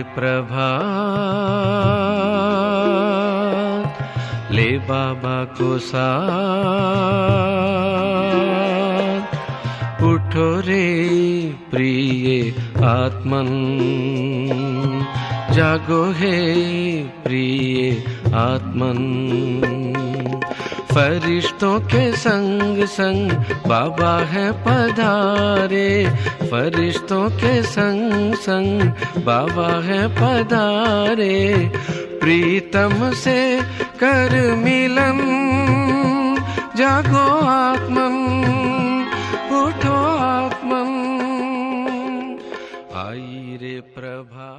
प्रभात ले बाबा को साथ, उठो रे प्रिय आत्मन, जागो हे प्रिय आत्मन। फरिश्तों के संग संग बाबा है पधारे, फरिश्तों के संग संग बाबा है पधारे। प्रीतम से कर मिलन, जागो आत्मन, उठो आत्मन, आई रे Prabha.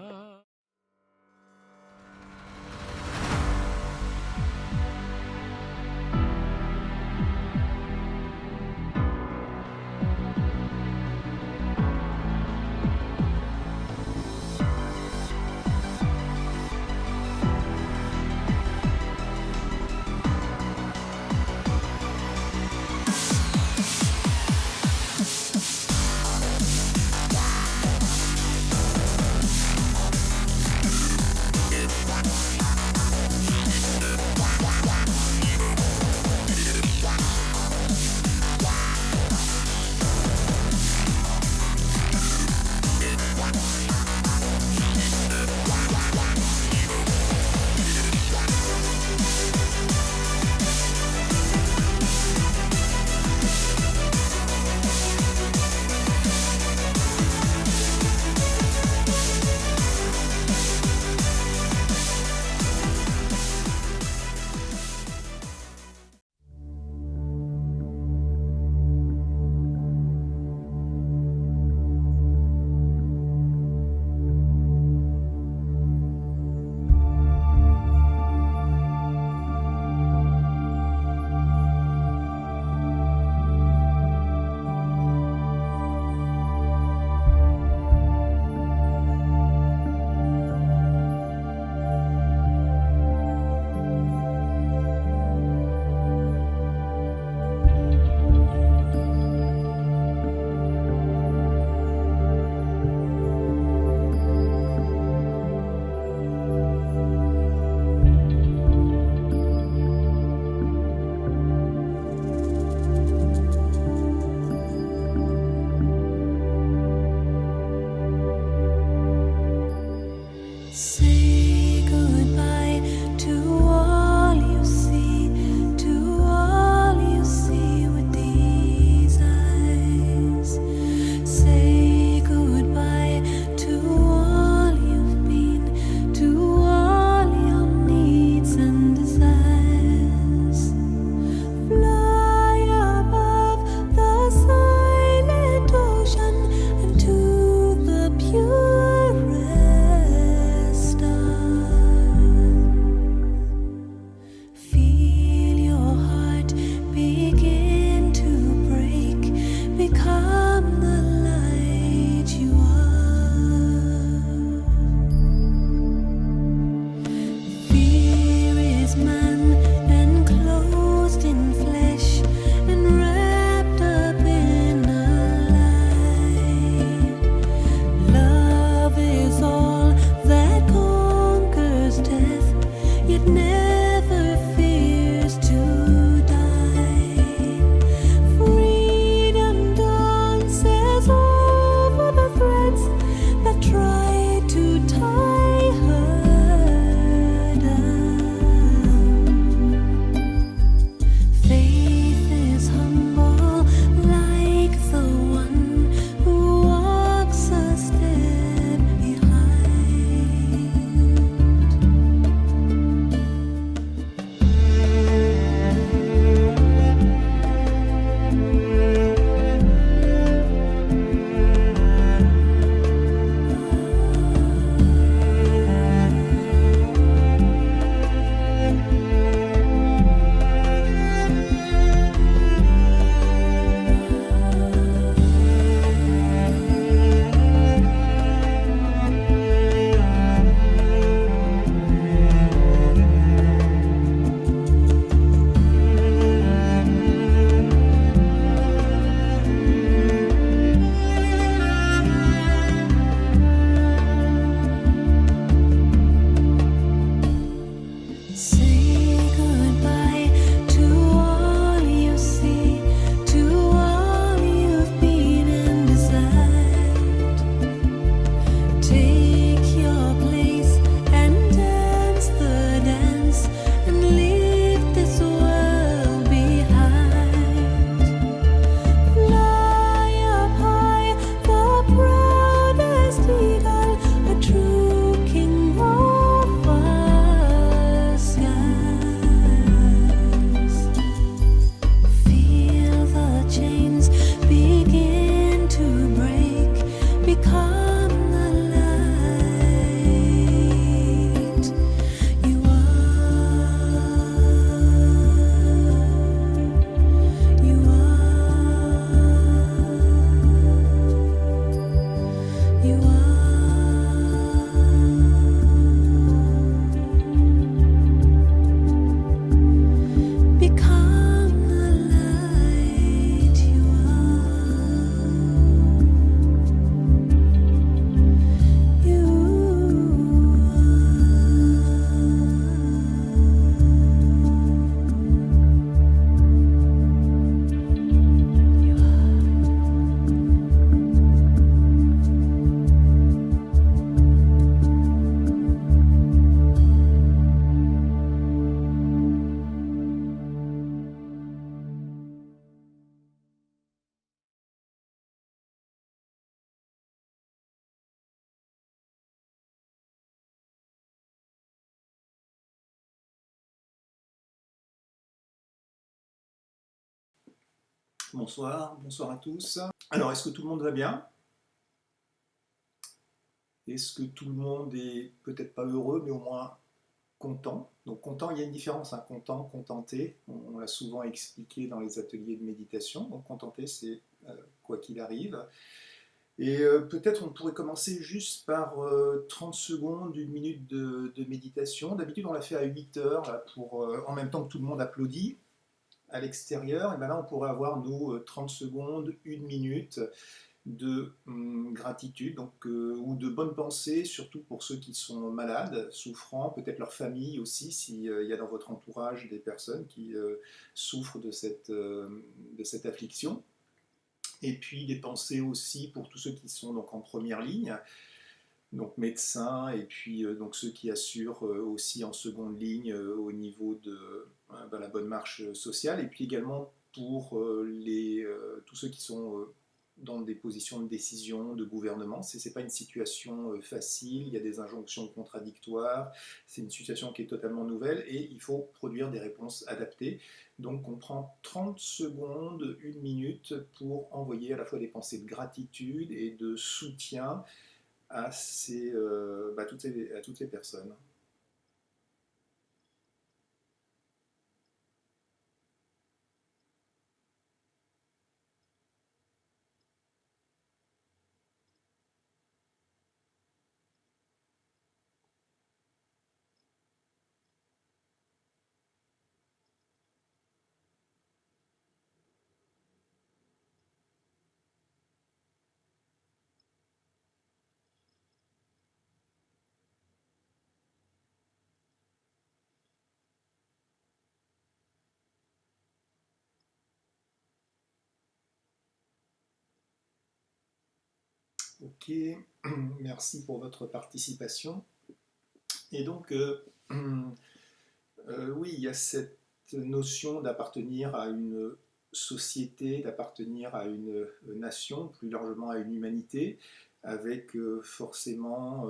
Bonsoir, bonsoir à tous. Alors, est-ce que tout le monde va bien? Est-ce que tout le monde est peut-être pas heureux, mais au moins content? Donc, content, il y a une différence, hein, content, contenté. On l'a souvent expliqué dans les ateliers de méditation. Donc, contenté, c'est quoi qu'il arrive. Et peut-être on pourrait commencer juste par 30 secondes, une minute de méditation. D'habitude, on l'a fait à 8 heures, là, pour, en même temps que tout le monde applaudit à l'extérieur. Et bien là, on pourrait avoir, nous, 30 secondes, une minute de gratitude ou de bonnes pensées, surtout pour ceux qui sont malades, souffrant, peut-être leur famille aussi, s'il y a dans votre entourage des personnes qui souffrent de cette affliction. Et puis des pensées aussi pour tous ceux qui sont donc en première ligne, donc médecins, et puis donc ceux qui assurent aussi en seconde ligne au niveau de la bonne marche sociale, et puis également pour tous ceux qui sont dans des positions de décision, de gouvernement. Ce n'est pas une situation facile, il y a des injonctions contradictoires, c'est une situation qui est totalement nouvelle et il faut produire des réponses adaptées. Donc on prend 30 secondes, une minute pour envoyer à la fois des pensées de gratitude et de soutien à toutes ces personnes. Ok, merci pour votre participation. Et donc, oui, il y a cette notion d'appartenir à une société, d'appartenir à une nation, plus largement à une humanité, avec forcément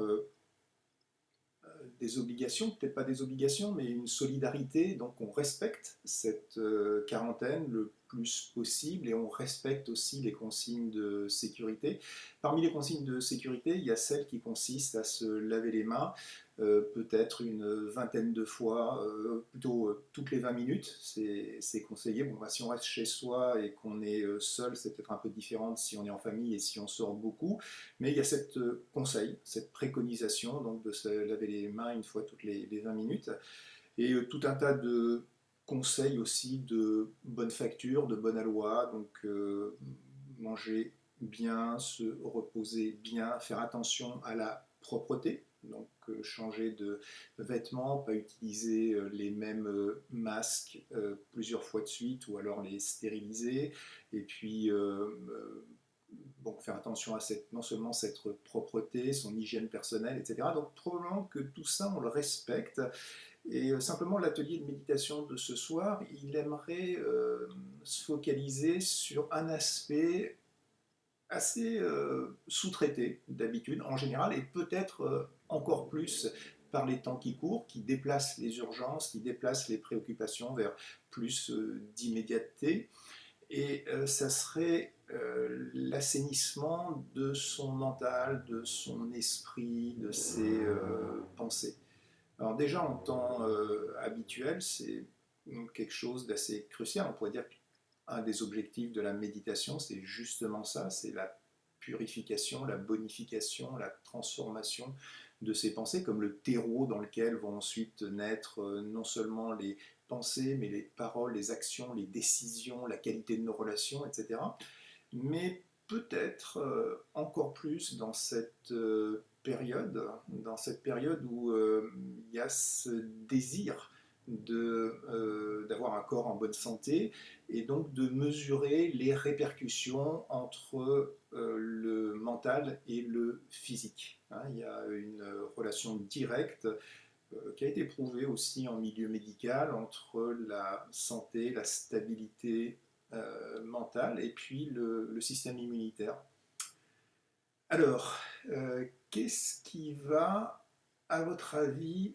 des obligations, peut-être pas des obligations, mais une solidarité. Donc on respecte cette quarantaine le plus possible et on respecte aussi les consignes de sécurité. Parmi les consignes de sécurité, il y a celle qui consiste à se laver les mains, peut-être une vingtaine de fois, plutôt toutes les 20 minutes, c'est conseillé. Bon, bah, si on reste chez soi et qu'on est seul, c'est peut-être un peu différent si on est en famille et si on sort beaucoup, mais il y a cette conseil, cette préconisation donc de se laver les mains une fois toutes les 20 minutes, et tout un tas de conseils aussi de bonne facture, de bonne aloi, donc manger bien, se reposer bien, faire attention à la propreté, donc changer de vêtements, pas utiliser les mêmes masques plusieurs fois de suite ou alors les stériliser, et puis donc faire attention à non seulement cette propreté, son hygiène personnelle, etc. Donc probablement que tout ça, on le respecte. Et simplement, l'atelier de méditation de ce soir, il aimerait se focaliser sur un aspect assez sous-traité d'habitude, en général, et peut-être encore plus par les temps qui courent, qui déplacent les urgences, qui déplacent les préoccupations vers plus d'immédiateté. Et ça serait l'assainissement de son mental, de son esprit, de ses pensées. Alors déjà en temps habituel, c'est quelque chose d'assez crucial. On pourrait dire qu'un des objectifs de la méditation, c'est justement ça, c'est la purification, la bonification, la transformation de ces pensées, comme le terreau dans lequel vont ensuite naître non seulement les pensées, mais les paroles, les actions, les décisions, la qualité de nos relations, etc. Mais peut-être encore plus dans cette période où il y a ce désir d'avoir un corps en bonne santé et donc de mesurer les répercussions entre le mental et le physique. Hein, il y a une relation directe qui a été prouvée aussi en milieu médical entre la santé, la stabilité mentale et puis le système immunitaire. Alors, qu'est-ce qui va, à votre avis,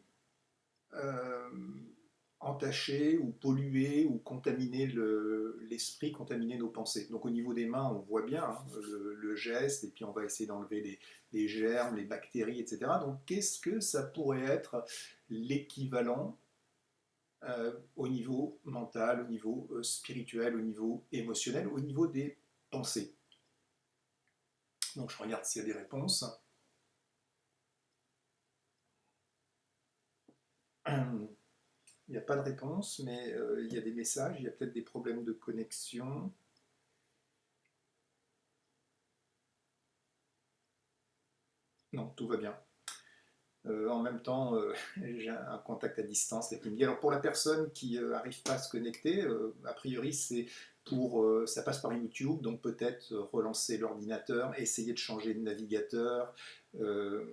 entacher ou polluer ou contaminer l'esprit, contaminer nos pensées. Donc au niveau des mains, on voit bien hein, le geste, et puis on va essayer d'enlever les germes, les bactéries, etc. Donc qu'est-ce que ça pourrait être l'équivalent au niveau mental, au niveau spirituel, au niveau émotionnel, au niveau des pensées? Donc je regarde s'il y a des réponses. Il n'y a pas de réponse, mais il y a des messages, il y a peut-être des problèmes de connexion. Non, tout va bien. En même temps, j'ai un contact à distance, l'après-midi. Alors pour la personne qui n'arrive pas à se connecter, a priori ça passe par YouTube, donc peut-être relancer l'ordinateur, essayer de changer de navigateur, euh,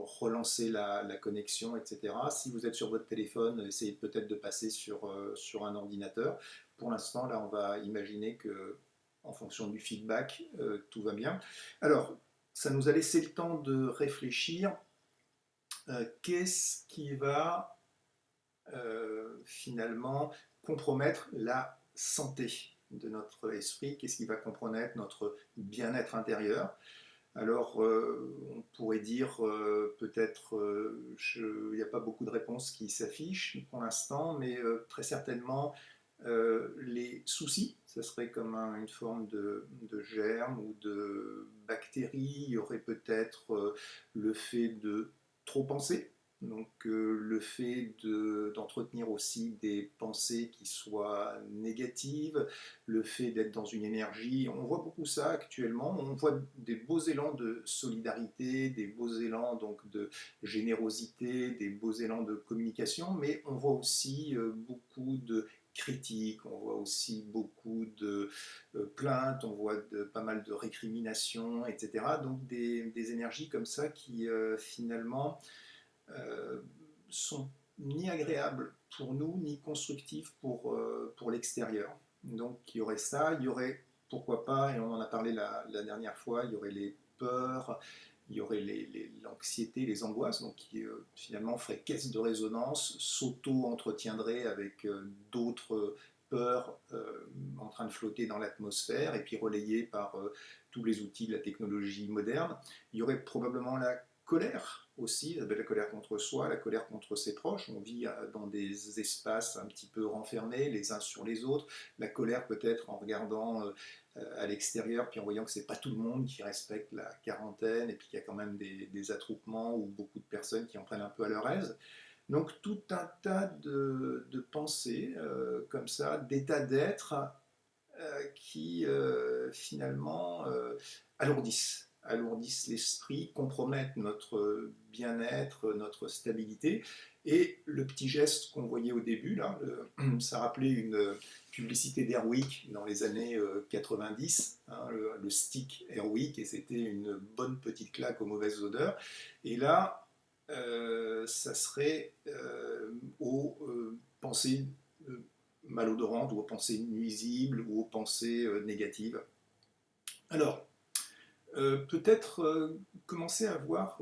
relancer la connexion, etc. Si vous êtes sur votre téléphone, essayez peut-être de passer sur un ordinateur. Pour l'instant, là, on va imaginer que, en fonction du feedback, tout va bien. Alors, ça nous a laissé le temps de réfléchir. Qu'est-ce qui va finalement compromettre la santé de notre esprit? Qu'est-ce qui va compromettre notre bien-être intérieur? Alors, on pourrait dire peut-être, il n'y a pas beaucoup de réponses qui s'affichent pour l'instant, mais très certainement les soucis, ça serait comme une forme de germe ou de bactérie. Il y aurait peut-être le fait de trop penser, donc le fait d'entretenir aussi des pensées qui soient négatives, le fait d'être dans une énergie. On voit beaucoup ça actuellement, on voit des beaux élans de solidarité, des beaux élans donc de générosité, des beaux élans de communication, mais on voit aussi beaucoup de critiques, on voit aussi beaucoup de plaintes, on voit pas mal de récriminations, etc. Donc des énergies comme ça qui finalement sont ni agréables pour nous, ni constructives pour l'extérieur. Donc il y aurait ça, il y aurait, pourquoi pas, et on en a parlé la dernière fois, il y aurait les peurs, il y aurait l'anxiété, les angoisses, donc qui finalement feraient caisse de résonance, s'auto-entretiendraient avec d'autres peurs en train de flotter dans l'atmosphère et puis relayées par tous les outils de la technologie moderne. Il y aurait probablement la colère aussi, la colère contre soi, la colère contre ses proches. On vit dans des espaces un petit peu renfermés les uns sur les autres. La colère peut-être en regardant à l'extérieur, puis en voyant que c'est pas tout le monde qui respecte la quarantaine, et puis qu'il y a quand même des attroupements ou beaucoup de personnes qui en prennent un peu à leur aise. Donc tout un tas de pensées comme ça, d'états d'être qui finalement alourdissent l'esprit, compromettent notre bien-être, notre stabilité. Et le petit geste qu'on voyait au début, là, ça rappelait une publicité d'Airwick dans les années 90, hein, le stick Airwick, et c'était une bonne petite claque aux mauvaises odeurs. Et là, ça serait aux pensées malodorantes, ou aux pensées nuisibles, ou aux pensées négatives. Alors, peut-être commencer à voir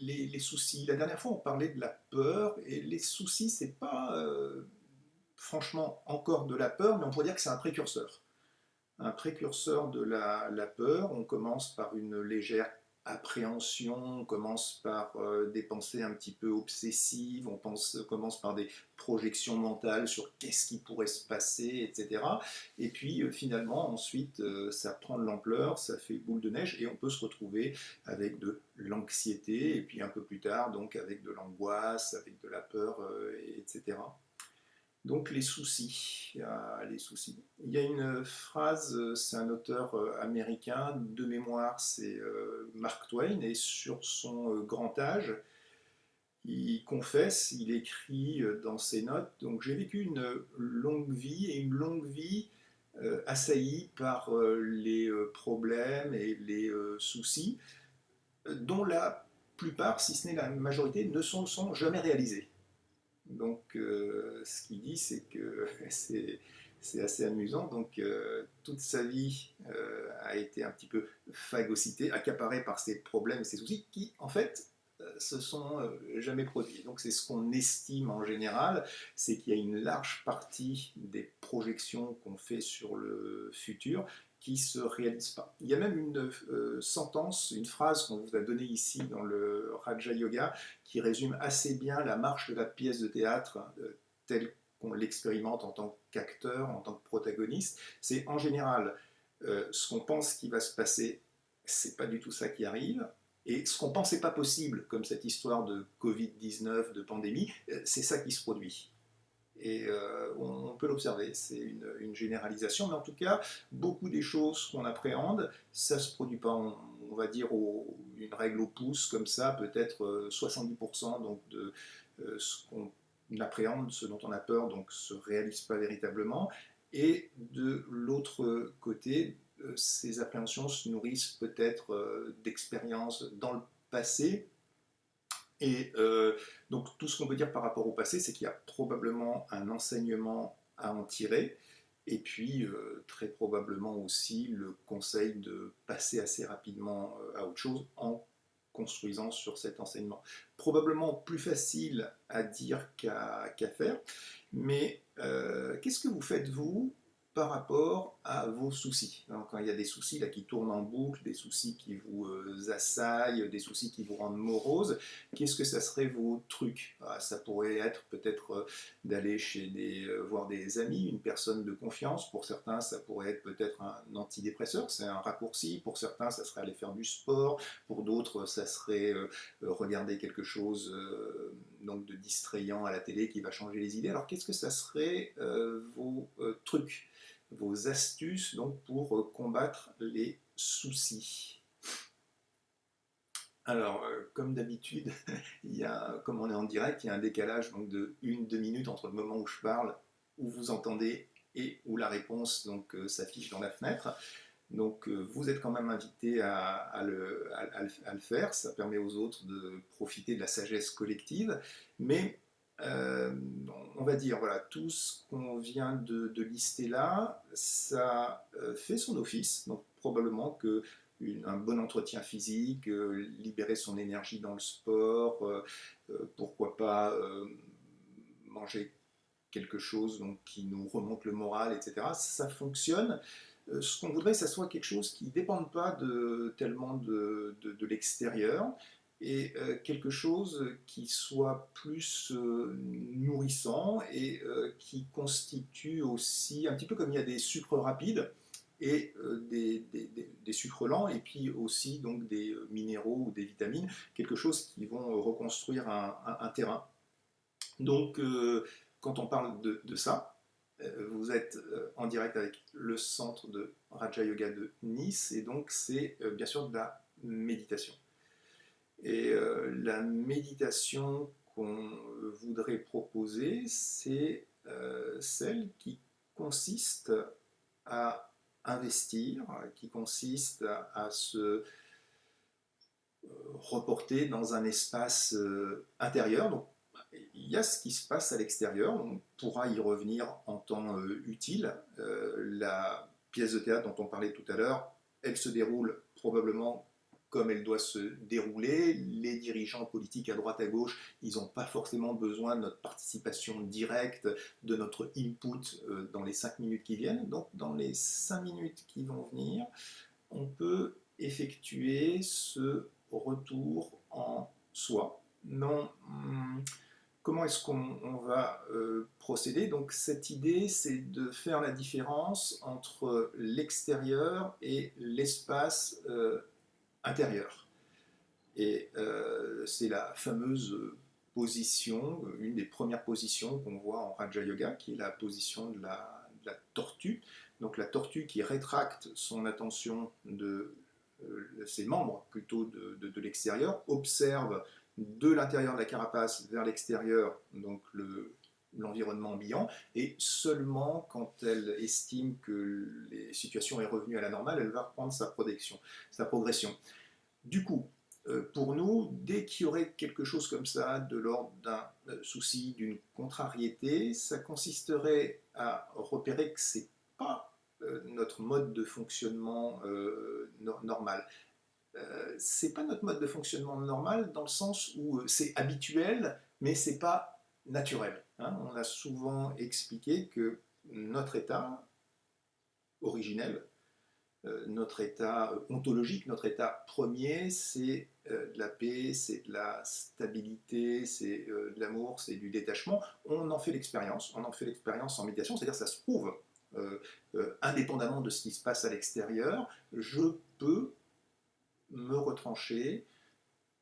les soucis. La dernière fois, on parlait de la peur, et les soucis, c'est pas franchement encore de la peur, mais on pourrait dire que c'est un précurseur. Un précurseur de la peur. On commence par une légère appréhension, on commence par des pensées un petit peu obsessives, commence par des projections mentales sur qu'est-ce qui pourrait se passer, etc. Et puis finalement, ensuite, ça prend de l'ampleur, ça fait boule de neige, et on peut se retrouver avec de l'anxiété, et puis un peu plus tard, donc avec de l'angoisse, avec de la peur, etc. Donc les soucis, les soucis. Il y a une phrase, c'est un auteur américain, de mémoire c'est Mark Twain, et sur son grand âge, il confesse, il écrit dans ses notes, donc j'ai vécu une longue vie, et une longue vie assaillie par les problèmes et les soucis, dont la plupart, si ce n'est la majorité, ne sont jamais réalisés. Donc, ce qu'il dit, c'est que c'est assez amusant. Donc, toute sa vie a été un petit peu phagocytée, accaparée par ses problèmes et ses soucis, qui, en fait, se sont jamais produits. Donc c'est ce qu'on estime en général, c'est qu'il y a une large partie des projections qu'on fait sur le futur qui ne se réalisent pas. Il y a même une sentence, une phrase qu'on vous a donnée ici dans le Raja Yoga qui résume assez bien la marche de la pièce de théâtre telle qu'on l'expérimente en tant qu'acteur, en tant que protagoniste. C'est en général ce qu'on pense qui va se passer, c'est pas du tout ça qui arrive. Et ce qu'on pensait pas possible, comme cette histoire de Covid-19, de pandémie, c'est ça qui se produit. Et on peut l'observer, c'est une généralisation, mais en tout cas, beaucoup des choses qu'on appréhende, ça ne se produit pas, on va dire une règle au pouce, comme ça, peut-être 70% donc, de ce qu'on appréhende, ce dont on a peur, donc se réalise pas véritablement. Et de l'autre côté, ces appréhensions se nourrissent peut-être d'expériences dans le passé. Et donc tout ce qu'on peut dire par rapport au passé, c'est qu'il y a probablement un enseignement à en tirer, et puis très probablement aussi le conseil de passer assez rapidement à autre chose en construisant sur cet enseignement. Probablement plus facile à dire qu'à faire, mais qu'est-ce que vous faites vous par rapport à vos soucis? Alors, quand il y a des soucis là, qui tournent en boucle, des soucis qui vous assaillent, des soucis qui vous rendent morose, qu'est-ce que ça serait vos trucs? Ça pourrait être peut-être d'aller voir des amis, une personne de confiance. Pour certains, ça pourrait être peut-être un antidépresseur, c'est un raccourci. Pour certains, ça serait aller faire du sport. Pour d'autres, ça serait regarder quelque chose donc de distrayant à la télé qui va changer les idées. Alors, qu'est-ce que ça serait vos trucs, vos astuces donc, pour combattre les soucis? Alors, comme d'habitude, comme on est en direct, il y a un décalage donc, de 1-2 minutes entre le moment où je parle, où vous entendez et où la réponse donc, s'affiche dans la fenêtre. Donc vous êtes quand même invité à le faire, ça permet aux autres de profiter de la sagesse collective, mais on va dire, voilà, tout ce qu'on vient de lister là, ça fait son office, donc probablement que un bon entretien physique, libérer son énergie dans le sport, pourquoi pas manger quelque chose donc, qui nous remonte le moral, etc. Ça fonctionne. Ce qu'on voudrait, que ça soit quelque chose qui ne dépende pas tellement de l'extérieur, et quelque chose qui soit plus nourrissant et qui constitue aussi, un petit peu comme il y a des sucres rapides et des sucres lents, et puis aussi donc des minéraux ou des vitamines, quelque chose qui vont reconstruire un terrain. Donc, quand on parle de ça, vous êtes en direct avec le centre de Raja Yoga de Nice, et donc c'est bien sûr de la méditation. Et la méditation qu'on voudrait proposer, c'est celle qui consiste à investir, qui consiste à se reporter dans un espace intérieur. Donc, il y a ce qui se passe à l'extérieur, on pourra y revenir en temps utile. La pièce de théâtre dont on parlait tout à l'heure, elle se déroule probablement comme elle doit se dérouler. Les dirigeants politiques à droite à gauche, ils n'ont pas forcément besoin de notre participation directe, de notre input dans les 5 minutes qui viennent. Donc dans les 5 minutes qui vont venir, on peut effectuer ce retour en soi. Non, comment est-ce qu'on va procéder? Donc cette idée, c'est de faire la différence entre l'extérieur et l'espace intérieur. Et c'est la fameuse position, une des premières positions qu'on voit en Raja Yoga, qui est la position de la tortue. Donc la tortue qui rétracte son attention de ses membres plutôt de l'extérieur, observe de l'intérieur de la carapace vers l'extérieur, donc l'environnement ambiant, et seulement quand elle estime que les situations est revenue à la normale, elle va reprendre sa progression. Du coup, pour nous, dès qu'il y aurait quelque chose comme ça, de l'ordre d'un souci, d'une contrariété, ça consisterait à repérer que c'est pas notre mode de fonctionnement normal. c'est pas notre mode de fonctionnement normal dans le sens où c'est habituel, mais c'est pas naturel. Hein. On a souvent expliqué que notre état originel, notre état ontologique, notre état premier, c'est de la paix, c'est de la stabilité, c'est de l'amour, c'est du détachement. On en fait l'expérience, on en fait l'expérience en méditation, c'est-à-dire que ça se prouve indépendamment de ce qui se passe à l'extérieur. Je peux me retrancher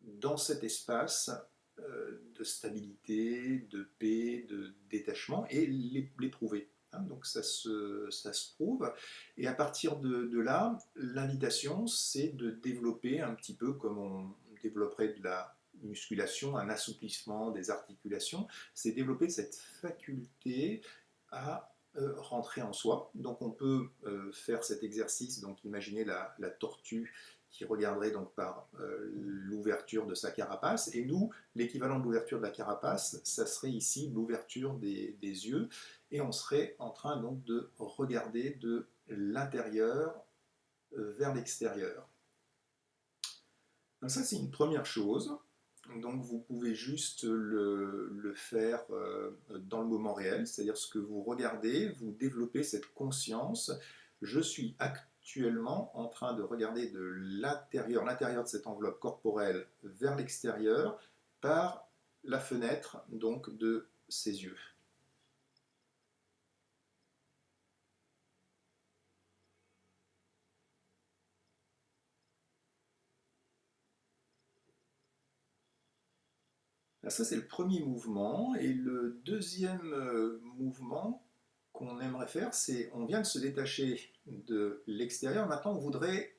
dans cet espace de stabilité, de paix, de détachement et l'éprouver. Hein, donc ça se prouve. Et à partir de là, l'invitation, c'est de développer un petit peu comme on développerait de la musculation, un assouplissement des articulations, c'est développer cette faculté à rentrer en soi. Donc on peut faire cet exercice, donc imaginez la tortue qui regarderait donc par l'ouverture de sa carapace. Et nous, l'équivalent de l'ouverture de la carapace, ça serait ici l'ouverture des yeux. Et on serait en train donc de regarder de l'intérieur vers l'extérieur. Donc ça, c'est une première chose. Donc vous pouvez juste le faire dans le moment réel, c'est-à-dire ce que vous regardez, vous développez cette conscience. Je suis actuellement en train de regarder de l'intérieur de cette enveloppe corporelle vers l'extérieur par la fenêtre donc de ses yeux. Alors ça c'est le premier mouvement et le deuxième mouvement qu'on aimerait faire, c'est on vient de se détacher de l'extérieur, maintenant on voudrait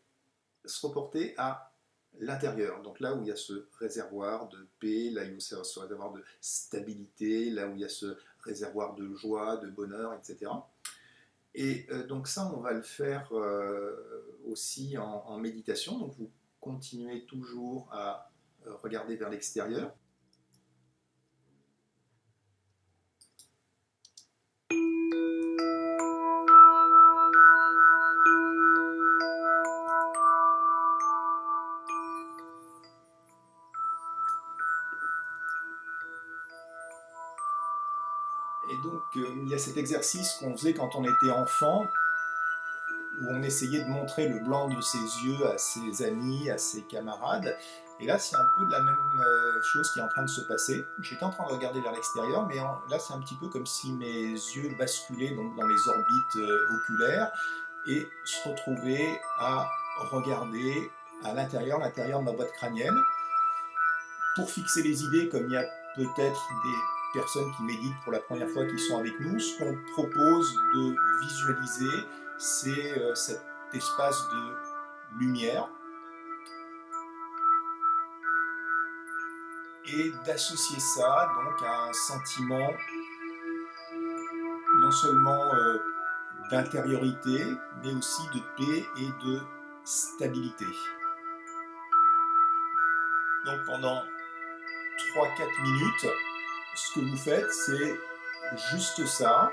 se reporter à l'intérieur, donc là où il y a ce réservoir de paix, là où il y a ce réservoir de stabilité, là où il y a ce réservoir de joie, de bonheur, etc. Et donc ça, on va le faire aussi en méditation, donc vous continuez toujours à regarder vers l'extérieur. Et donc, il y a cet exercice qu'on faisait quand on était enfant, où on essayait de montrer le blanc de ses yeux à ses amis, à ses camarades. Et là, c'est un peu la même chose qui est en train de se passer. J'étais en train de regarder vers l'extérieur, mais là, c'est un petit peu comme si mes yeux basculaient donc, dans les orbites oculaires et se retrouvaient à regarder à l'intérieur de ma boîte crânienne. Pour fixer les idées, comme il y a peut-être des personnes qui méditent pour la première fois qui sont avec nous, ce qu'on propose de visualiser, c'est cet espace de lumière et d'associer ça donc à un sentiment non seulement d'intériorité, mais aussi de paix et de stabilité. Donc pendant 3-4 minutes, ce que vous faites, c'est juste ça.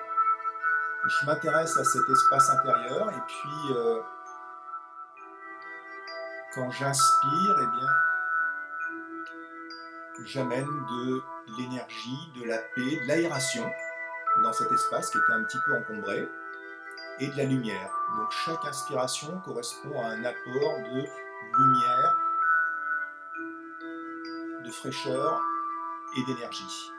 Je m'intéresse à cet espace intérieur et puis quand j'inspire, eh bien, j'amène de l'énergie, de la paix, de l'aération dans cet espace qui était un petit peu encombré et de la lumière. Donc chaque inspiration correspond à un apport de lumière, de fraîcheur et d'énergie.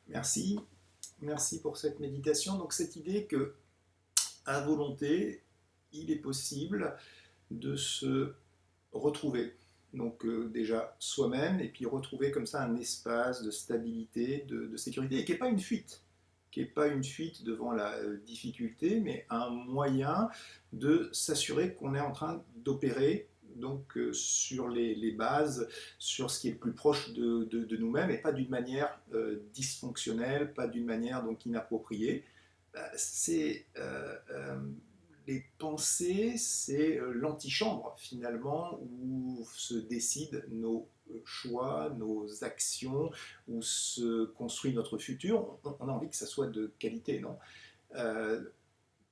Merci. Merci pour cette méditation. Donc cette idée que, à volonté, il est possible de se retrouver. Donc déjà soi-même, et puis retrouver comme ça un espace de stabilité, de sécurité, et qui n'est pas une fuite, qui n'est pas une fuite devant la difficulté, mais un moyen de s'assurer qu'on est en train d'opérer donc sur les bases, sur ce qui est le plus proche de nous-mêmes, et pas d'une manière dysfonctionnelle, pas d'une manière donc inappropriée. C'est les pensées, c'est l'antichambre finalement où se décident nos choix, nos actions, où se construit notre futur. On a envie que ça soit de qualité, non? euh,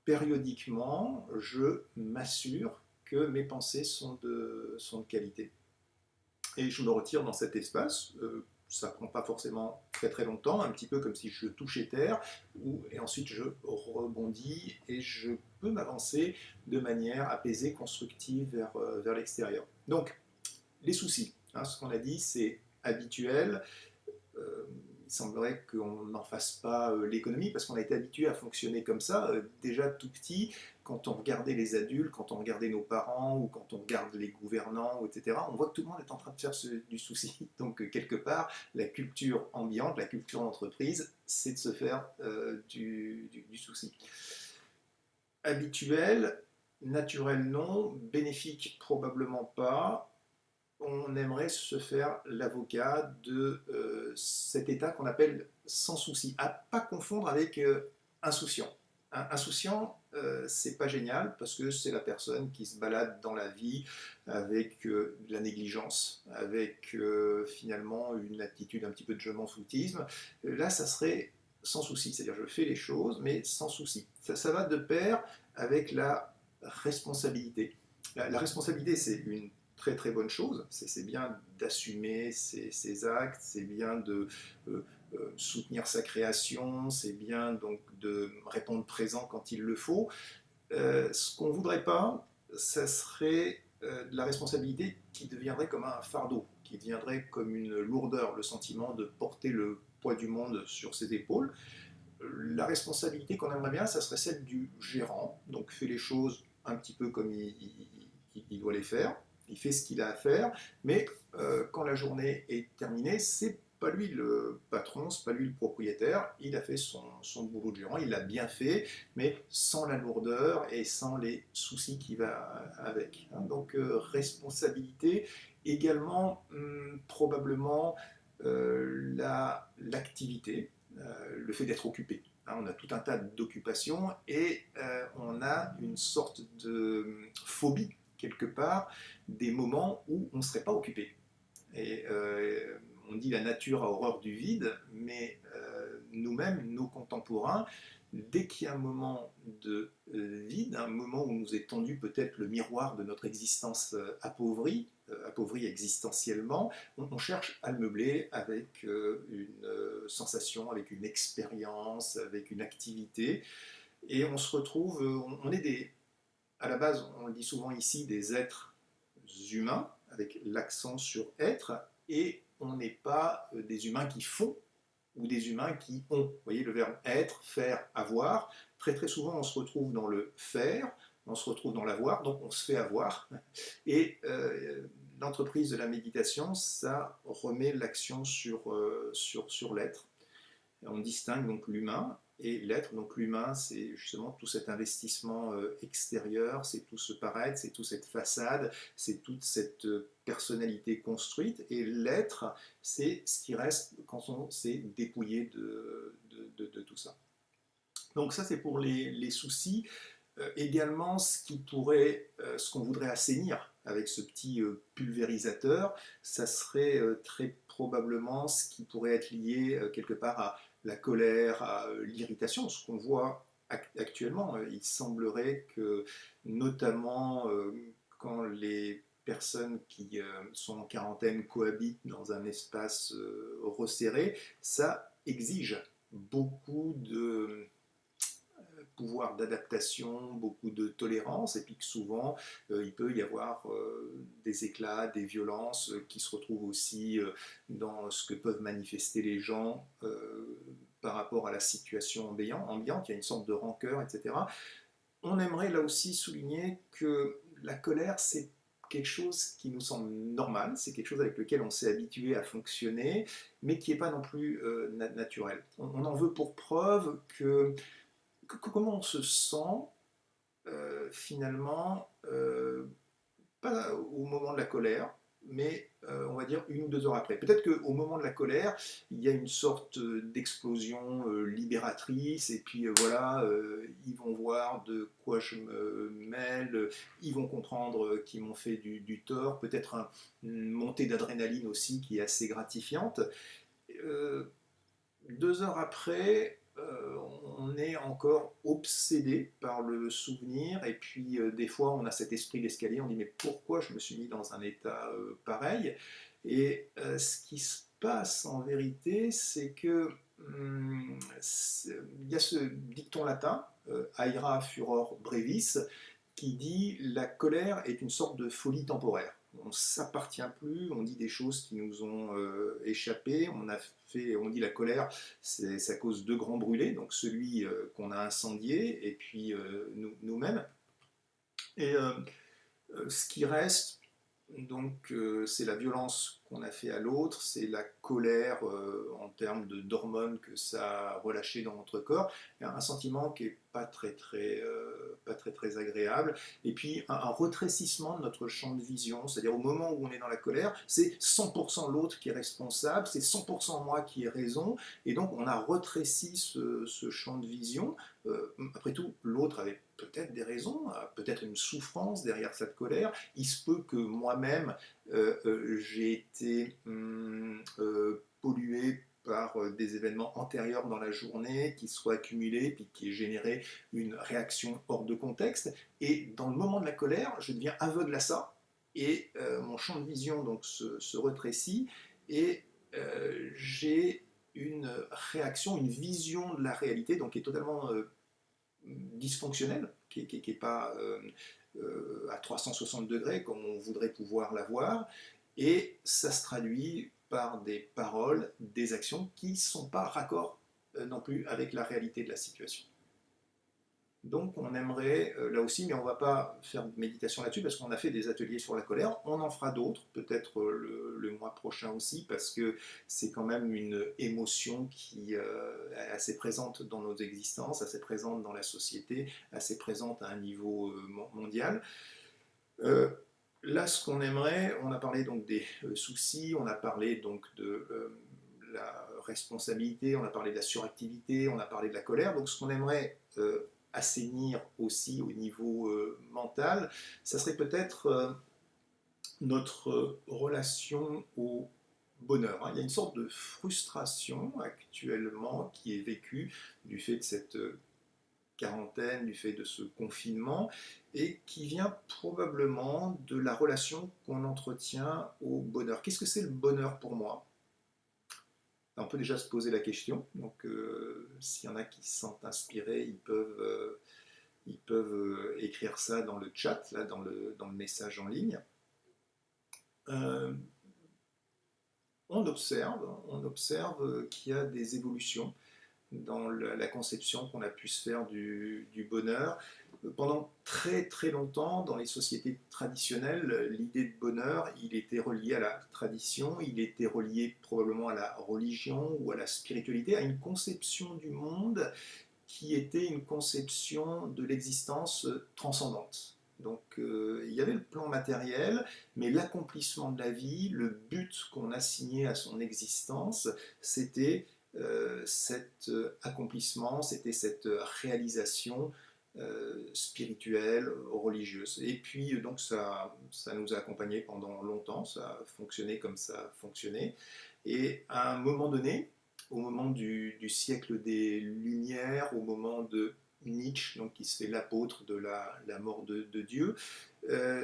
Périodiquement, je m'assure que mes pensées sont de qualité. Et je me retire dans cet espace. Ça ne prend pas forcément très très longtemps, un petit peu comme si je touchais terre, et ensuite je rebondis et je peux m'avancer de manière apaisée, constructive vers l'extérieur. Donc, les soucis, hein, ce qu'on a dit, c'est habituel. Il semblerait qu'on n'en fasse pas l'économie parce qu'on a été habitué à fonctionner comme ça déjà tout petit. Quand on regardait les adultes, quand on regardait nos parents ou quand on regarde les gouvernants, etc., on voit que tout le monde est en train de faire du souci. Donc quelque part, la culture ambiante, la culture d'entreprise, c'est de se faire du souci. Habituel, naturel non, bénéfique probablement pas. On aimerait se faire l'avocat de cet état qu'on appelle sans souci, à pas confondre avec insouciant. Insouciant, c'est pas génial parce que c'est la personne qui se balade dans la vie avec de la négligence, avec finalement une attitude un petit peu de je m'en foutisme. Là, ça serait sans souci, c'est-à-dire je fais les choses mais sans souci. Ça va de pair avec la responsabilité. La responsabilité, c'est une très très bonne chose. C'est bien d'assumer ses actes, c'est bien de soutenir sa création, c'est bien donc de répondre présent quand il le faut. Ce qu'on ne voudrait pas, ça serait de la responsabilité qui deviendrait comme un fardeau, qui deviendrait comme une lourdeur, le sentiment de porter le poids du monde sur ses épaules. La responsabilité qu'on aimerait bien, ça serait celle du gérant, donc fait les choses un petit peu comme il doit les faire, il fait ce qu'il a à faire, mais quand la journée est terminée, c'est pas lui le patron, c'est pas lui le propriétaire, il a fait son boulot de gérant, il l'a bien fait, mais sans la lourdeur et sans les soucis qui vont avec. Hein. Donc responsabilité, également probablement l'activité, le fait d'être occupé. Hein, on a tout un tas d'occupations et on a une sorte de phobie quelque part des moments où on ne serait pas occupé. Et on dit la nature a horreur du vide, mais nous-mêmes, nos contemporains, dès qu'il y a un moment de vide, un moment où nous est tendu peut-être le miroir de notre existence appauvrie existentiellement, on cherche à le meubler avec une sensation, avec une expérience, avec une activité, et on se retrouve, on est à la base, on le dit souvent ici, des êtres humains, avec l'accent sur être, et on n'est pas des humains qui font, ou des humains qui ont. Vous voyez le verbe être, faire, avoir. Très très souvent, on se retrouve dans le faire, on se retrouve dans l'avoir, donc on se fait avoir. Et l'entreprise de la méditation, ça remet l'action sur l'être. On distingue donc l'humain et l'être. Donc l'humain, c'est justement tout cet investissement extérieur, c'est tout ce paraître, c'est toute cette façade, c'est toute cette personnalité construite. Et l'être, c'est ce qui reste quand on s'est dépouillé de tout ça. Donc ça, c'est pour les soucis. Également, ce qu'on voudrait assainir avec ce petit pulvérisateur, ça serait très probablement ce qui pourrait être lié quelque part à la colère, à l'irritation, ce qu'on voit actuellement. Il semblerait que, notamment quand les personnes qui sont en quarantaine cohabitent dans un espace resserré, ça exige beaucoup de pouvoir d'adaptation, beaucoup de tolérance, et puis que souvent il peut y avoir des éclats, des violences qui se retrouvent aussi dans ce que peuvent manifester les gens par rapport à la situation ambiante, il y a une sorte de rancœur, etc. On aimerait là aussi souligner que la colère, c'est quelque chose qui nous semble normal, c'est quelque chose avec lequel on s'est habitué à fonctionner, mais qui n'est pas non plus naturel. On en veut pour preuve que comment on se sent finalement, pas au moment de la colère, mais on va dire 1 ou 2 heures après. Peut-être qu'au moment de la colère, il y a une sorte d'explosion libératrice, et puis voilà, ils vont voir de quoi je me mêle, ils vont comprendre qu'ils m'ont fait du tort, peut-être une montée d'adrénaline aussi qui est assez gratifiante. Euh, 2 heures après, on est encore obsédé par le souvenir, et puis des fois on a cet esprit d'escalier, on dit mais pourquoi je me suis mis dans un état pareil. Et ce qui se passe en vérité, c'est que il y a ce dicton latin, aera furor brevis, qui dit la colère est une sorte de folie temporaire. On ne s'appartient plus, on dit des choses qui nous ont échappé, on dit la colère, c'est à cause de grands brûlés, donc celui qu'on a incendié, et puis nous-mêmes. Et ce qui reste, donc, c'est la violence qu'on a fait à l'autre, c'est la colère en termes d'hormones que ça a relâché dans notre corps, et un sentiment qui n'est pas très agréable, et puis un retrécissement de notre champ de vision, c'est-à-dire au moment où on est dans la colère, c'est 100% l'autre qui est responsable, c'est 100% moi qui ai raison, et donc on a retréci ce champ de vision. Après tout, l'autre avait peut-être des raisons, peut-être une souffrance derrière cette colère. Il se peut que moi-même, j'ai été pollué par des événements antérieurs dans la journée qui soient accumulés puis qui aient généré une réaction hors de contexte. Et dans le moment de la colère, je deviens aveugle à ça et mon champ de vision donc se rétrécit et j'ai une réaction, une vision de la réalité donc qui est totalement dysfonctionnelle, qui n'est pas à 360 degrés comme on voudrait pouvoir l'avoir, et ça se traduit par des paroles, des actions qui ne sont pas raccord non plus avec la réalité de la situation. Donc on aimerait là aussi, mais on ne va pas faire de méditation là-dessus parce qu'on a fait des ateliers sur la colère, on en fera d'autres, peut-être le mois prochain aussi, parce que c'est quand même une émotion qui est assez présente dans nos existences, assez présente dans la société, assez présente à un niveau mondial. Là, ce qu'on aimerait, on a parlé donc des soucis, on a parlé donc de la responsabilité, on a parlé de la suractivité, on a parlé de la colère, donc ce qu'on aimerait assainir aussi au niveau mental, ça serait peut-être notre relation au bonheur. Il y a une sorte de frustration actuellement qui est vécue du fait de cette quarantaine, du fait de ce confinement, et qui vient probablement de la relation qu'on entretient au bonheur. Qu'est-ce que c'est le bonheur pour moi ? On peut déjà se poser la question, donc s'il y en a qui se sentent inspirés, ils peuvent écrire ça dans le chat, là, dans le message en ligne. On observe qu'il y a des évolutions dans la conception qu'on a pu se faire du bonheur. Pendant très longtemps, dans les sociétés traditionnelles, l'idée de bonheur, il était relié à la tradition, il était relié probablement à la religion ou à la spiritualité, à une conception du monde qui était une conception de l'existence transcendante. Donc il y avait le plan matériel, mais l'accomplissement de la vie, le but qu'on assignait à son existence, c'était cet accomplissement, c'était cette réalisation spirituelle, religieuse. Et puis donc ça nous a accompagnés pendant longtemps, ça a fonctionné comme ça a fonctionné. Et à un moment donné, au moment du siècle des Lumières, au moment de Nietzsche, donc qui se fait l'apôtre de la mort de Dieu,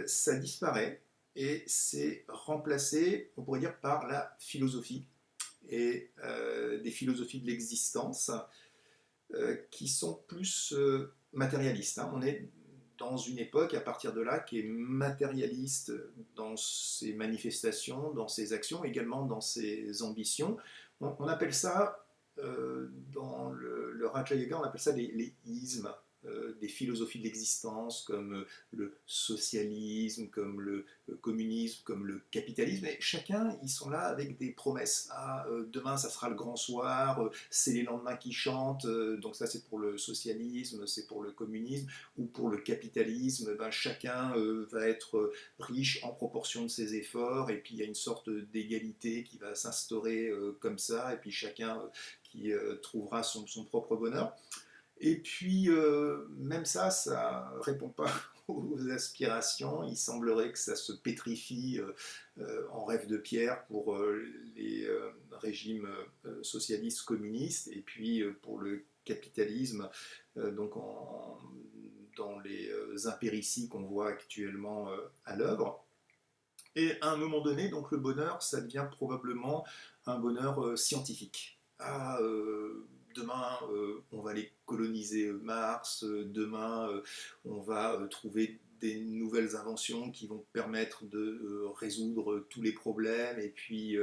ça disparaît et c'est remplacé, on pourrait dire, par la philosophie et des philosophies de l'existence qui sont plus matérialiste, hein. On est dans une époque, à partir de là, qui est matérialiste dans ses manifestations, dans ses actions, également dans ses ambitions. On appelle ça, dans le Raja Yoga, on appelle ça les ismes, des philosophies de l'existence, comme le socialisme, comme le communisme, comme le capitalisme. Et chacun, ils sont là avec des promesses. Ah, demain, ça sera le grand soir, c'est les lendemains qui chantent, donc ça c'est pour le socialisme, c'est pour le communisme, ou pour le capitalisme, ben, chacun va être riche en proportion de ses efforts, et puis il y a une sorte d'égalité qui va s'instaurer comme ça, et puis chacun qui trouvera son propre bonheur. Et puis, même ça, ça ne répond pas aux aspirations. Il semblerait que ça se pétrifie en rêve de pierre pour les régimes socialistes communistes, et puis pour le capitalisme, donc dans les impérities qu'on voit actuellement à l'œuvre. Et à un moment donné, donc le bonheur, ça devient probablement un bonheur scientifique. Ah, demain, on va aller coloniser Mars, demain, on va trouver des nouvelles inventions qui vont permettre de résoudre tous les problèmes, et puis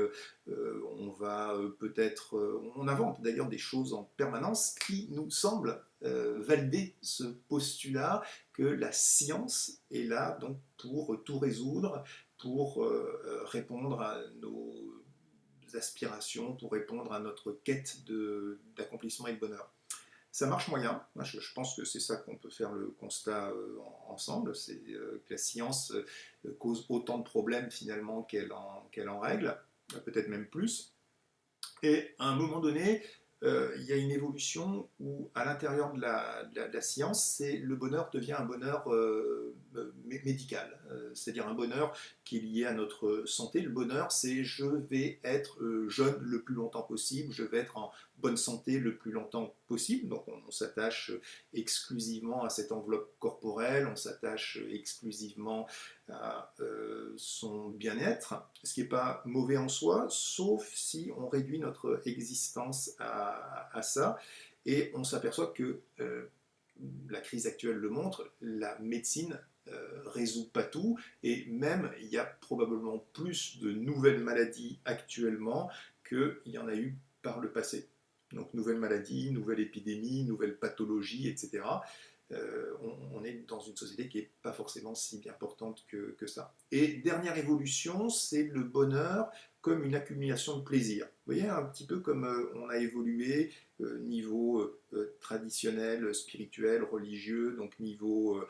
on va peut-être, on invente d'ailleurs des choses en permanence qui nous semblent valider ce postulat que la science est là donc pour tout résoudre, pour répondre à nos aspirations, pour répondre à notre quête d'accomplissement et de bonheur. Ça marche moyen. Je pense que c'est ça qu'on peut faire le constat ensemble, c'est que la science cause autant de problèmes finalement qu'elle en règle, peut-être même plus. Et à un moment donné, il y a une évolution où, à l'intérieur de la science, le bonheur devient un bonheur médical, c'est-à-dire un bonheur qui est lié à notre santé. Le bonheur, c'est je vais être jeune le plus longtemps possible, je vais être en bonne santé le plus longtemps possible. Donc on s'attache exclusivement à cette enveloppe corporelle, on s'attache exclusivement à son bien-être, ce qui n'est pas mauvais en soi, sauf si on réduit notre existence à ça, et on s'aperçoit que la crise actuelle le montre, la médecine résout pas tout, et même il y a probablement plus de nouvelles maladies actuellement qu'il y en a eu par le passé. Donc nouvelles maladies, nouvelles épidémies, nouvelles pathologies, etc. On est dans une société qui n'est pas forcément si bien portante que ça. Et dernière évolution, c'est le bonheur comme une accumulation de plaisir. Vous voyez, un petit peu comme on a évolué niveau traditionnel, spirituel, religieux, donc niveau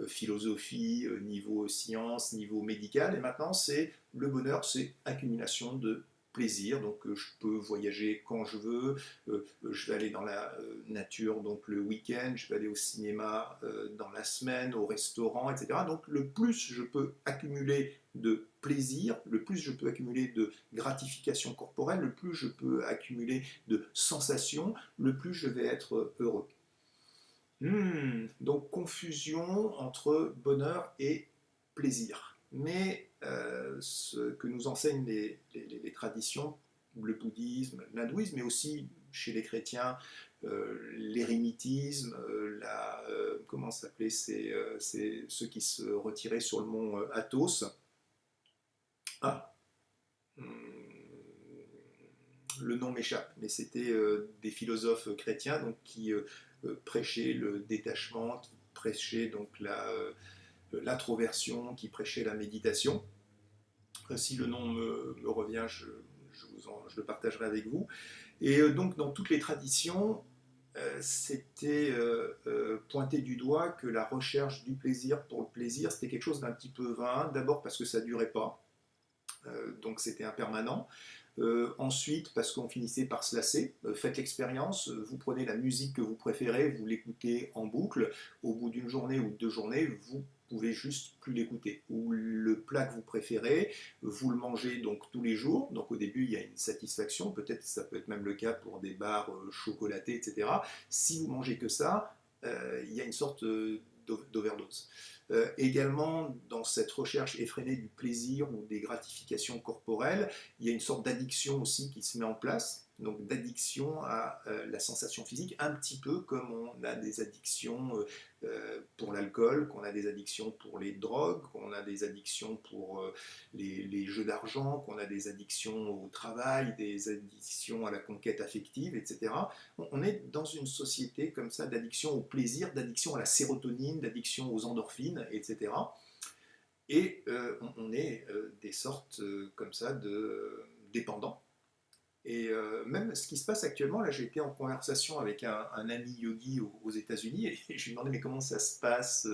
philosophie, niveau science, niveau médical, et maintenant c'est le bonheur, c'est accumulation de plaisir, donc je peux voyager quand je veux, je vais aller dans la nature donc le week-end, je vais aller au cinéma dans la semaine, au restaurant, etc. Donc le plus je peux accumuler de plaisir, le plus je peux accumuler de gratification corporelle, le plus je peux accumuler de sensations, le plus je vais être heureux. Donc confusion entre bonheur et plaisir. Mais ce que nous enseignent les traditions, le bouddhisme, l'hindouisme, mais aussi chez les chrétiens, l'érémitisme, comment s'appelait, c'est ceux qui se retiraient sur le mont Athos. Ah, le nom m'échappe, mais c'était des philosophes chrétiens donc, qui prêchaient le détachement, qui prêchaient donc l'introversion, qui prêchaient la méditation. Si le nom me revient, je le partagerai avec vous. Et donc dans toutes les traditions, c'était pointé du doigt que la recherche du plaisir pour le plaisir, c'était quelque chose d'un petit peu vain, d'abord parce que ça ne durait pas, donc c'était impermanent. Ensuite, parce qu'on finissait par se lasser, faites l'expérience, vous prenez la musique que vous préférez, vous l'écoutez en boucle, au bout d'une journée ou 2 journées, vous pouvez juste plus l'écouter. Ou le plat que vous préférez, vous le mangez donc tous les jours, donc au début il y a une satisfaction, peut-être ça peut être même le cas pour des barres chocolatées, etc. Si vous mangez que ça, il y a une sorte d'overdose. Également, dans cette recherche effrénée du plaisir ou des gratifications corporelles, il y a une sorte d'addiction aussi qui se met en place. donc d'addiction à la sensation physique, un petit peu comme on a des addictions pour l'alcool, qu'on a des addictions pour les drogues, qu'on a des addictions pour les jeux d'argent, qu'on a des addictions au travail, des addictions à la conquête affective, etc. On est dans une société comme ça d'addiction au plaisir, d'addiction à la sérotonine, d'addiction aux endorphines, etc. Et on est des sortes comme ça de dépendants. Et même ce qui se passe actuellement, là j'ai été en conversation avec un ami yogi aux États-Unis et je lui demandais mais comment ça se passe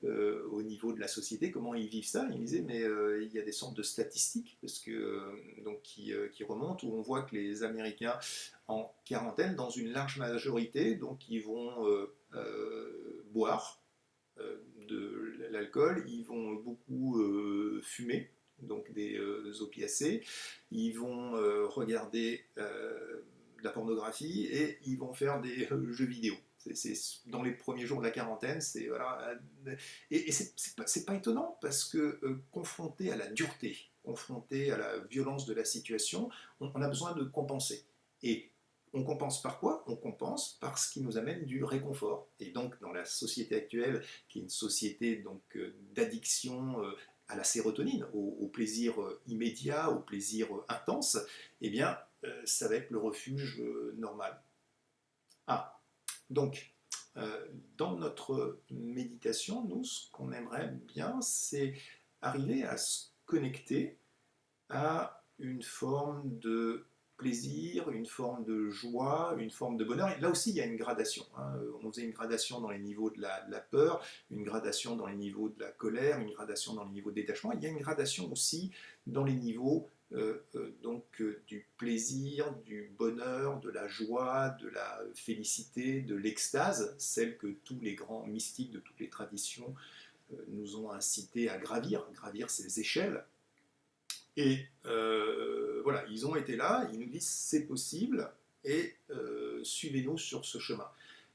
au niveau de la société, comment ils vivent ça. Il me disait mais il y a des sortes de statistiques parce que, donc, qui remontent où on voit que les Américains en quarantaine, dans une large majorité, donc ils vont boire de l'alcool, ils vont beaucoup fumer, donc des opiacés, ils vont regarder de la pornographie et ils vont faire des jeux vidéo. C'est dans les premiers jours de la quarantaine, c'est voilà, et c'est pas étonnant parce que confronté à la dureté, confronté à la violence de la situation, on a besoin de compenser. Et on compense par quoi? On compense par ce qui nous amène du réconfort. Et donc dans la société actuelle, qui est une société donc d'addiction à la sérotonine, au plaisir immédiat, au plaisir intense, eh bien ça va être le refuge normal. Ah, donc dans notre méditation, nous, ce qu'on aimerait bien, c'est arriver à se connecter à une forme de plaisir, une forme de joie, une forme de bonheur. Et là aussi, il y a une gradation. Hein. On faisait une gradation dans les niveaux de la peur, une gradation dans les niveaux de la colère, une gradation dans les niveaux de détachement. Il y a une gradation aussi dans les niveaux du plaisir, du bonheur, de la joie, de la félicité, de l'extase, celle que tous les grands mystiques de toutes les traditions nous ont incité à gravir ces échelles. Et voilà, ils ont été là, ils nous disent c'est possible et suivez-nous sur ce chemin.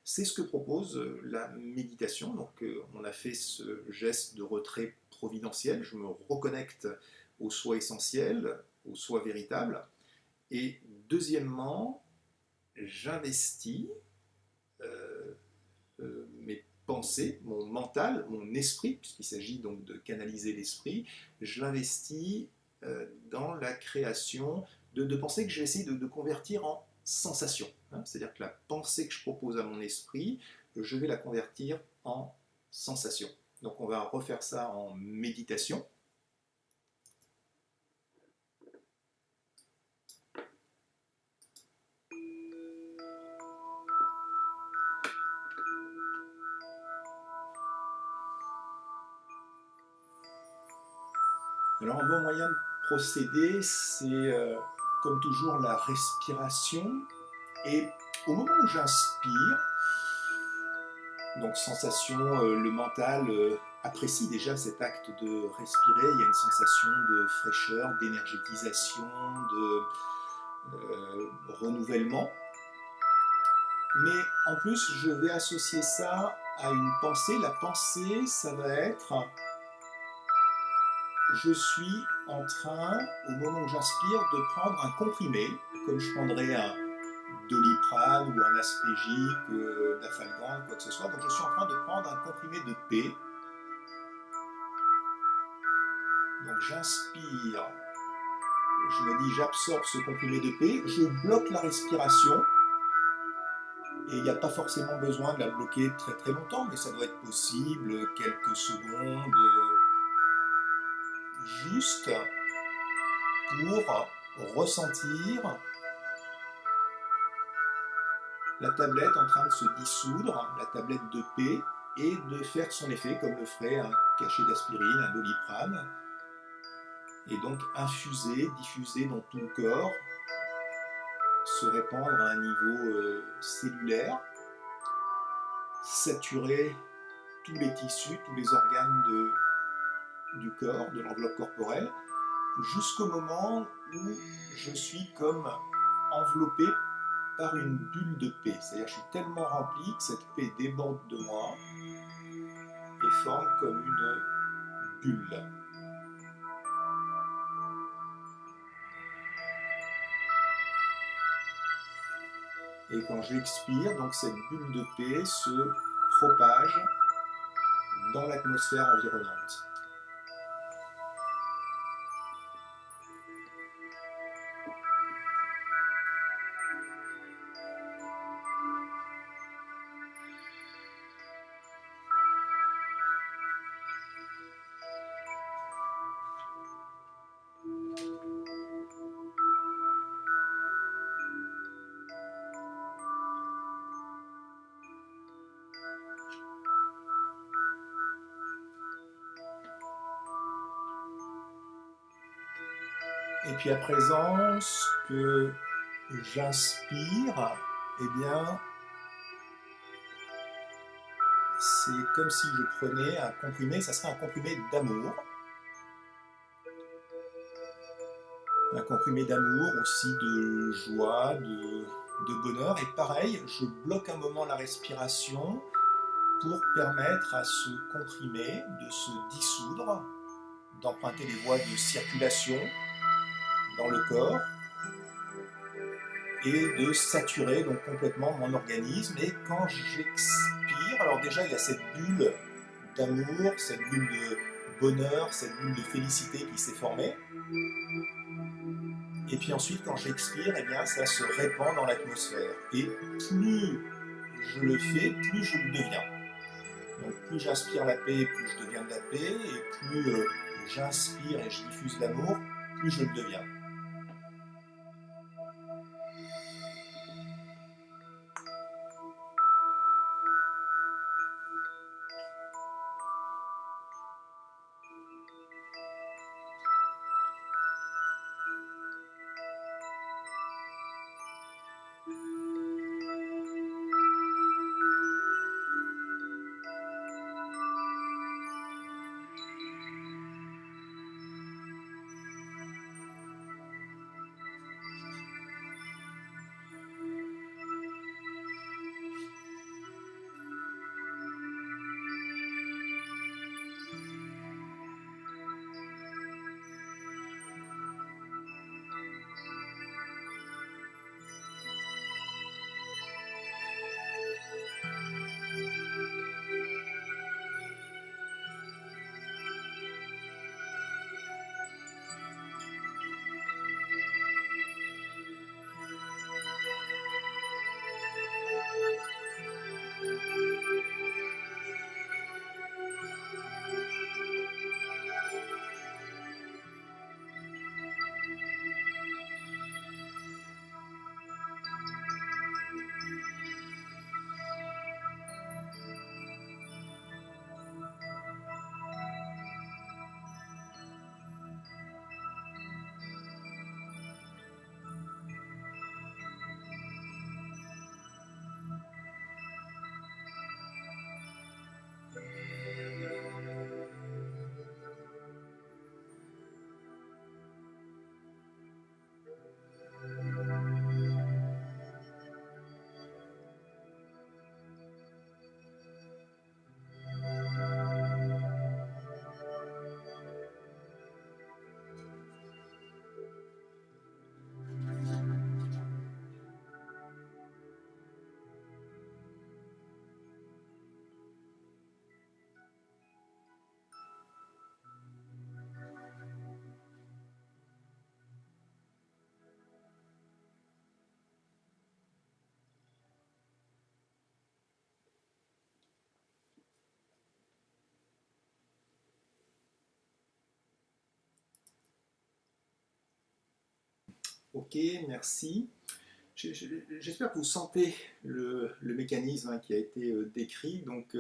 C'est ce que propose la méditation. Donc on a fait ce geste de retrait providentiel, je me reconnecte au soi essentiel, au soi véritable. Et deuxièmement, j'investis mes pensées, mon mental, mon esprit, puisqu'il s'agit donc de canaliser l'esprit, je l'investis dans la création de pensées que je vais essayer de convertir en sensations. Hein. C'est-à-dire que la pensée que je propose à mon esprit, je vais la convertir en sensation. Donc on va refaire ça en méditation. Alors un bon moyen de procéder, c'est comme toujours la respiration. Et au moment où j'inspire, donc sensation, le mental apprécie déjà cet acte de respirer, il y a une sensation de fraîcheur, d'énergétisation, de renouvellement. Mais en plus, je vais associer ça à une pensée. La pensée, ça va être je suis en train, au moment où j'inspire, de prendre un comprimé, comme je prendrais un Doliprane ou un Aspégique, d'Afalgan, quoi que ce soit. Donc je suis en train de prendre un comprimé de paix. Donc j'inspire, je me dis j'absorbe ce comprimé de paix, je bloque la respiration. Et il n'y a pas forcément besoin de la bloquer très très longtemps, mais ça doit être possible, quelques secondes, juste pour ressentir la tablette en train de se dissoudre, la tablette de paix, et de faire son effet comme le ferait un cachet d'aspirine, un Doliprane, et donc infuser, diffuser dans tout le corps, se répandre à un niveau cellulaire, saturer tous les tissus, tous les organes du corps, de l'enveloppe corporelle, jusqu'au moment où je suis comme enveloppé par une bulle de paix. C'est-à-dire que je suis tellement rempli que cette paix déborde de moi et forme comme une bulle. Et quand j'expire, donc cette bulle de paix se propage dans l'atmosphère environnante. Et puis à présent, ce que j'inspire, eh bien, c'est comme si je prenais un comprimé, ça serait un comprimé d'amour. Un comprimé d'amour, aussi de joie, de bonheur. Et pareil, je bloque un moment la respiration pour permettre à ce comprimé de se dissoudre, d'emprunter les voies de circulation dans le corps et de saturer donc complètement mon organisme. Et quand j'expire, alors déjà il y a cette bulle d'amour, cette bulle de bonheur, cette bulle de félicité qui s'est formée. Et puis ensuite, quand j'expire, eh bien, ça se répand dans l'atmosphère. Et plus je le fais, plus je le deviens. Donc plus j'inspire la paix, plus je deviens de la paix. Et plus j'inspire et je diffuse l'amour, plus je le deviens. Ok, merci. J'espère que vous sentez le mécanisme qui a été décrit, donc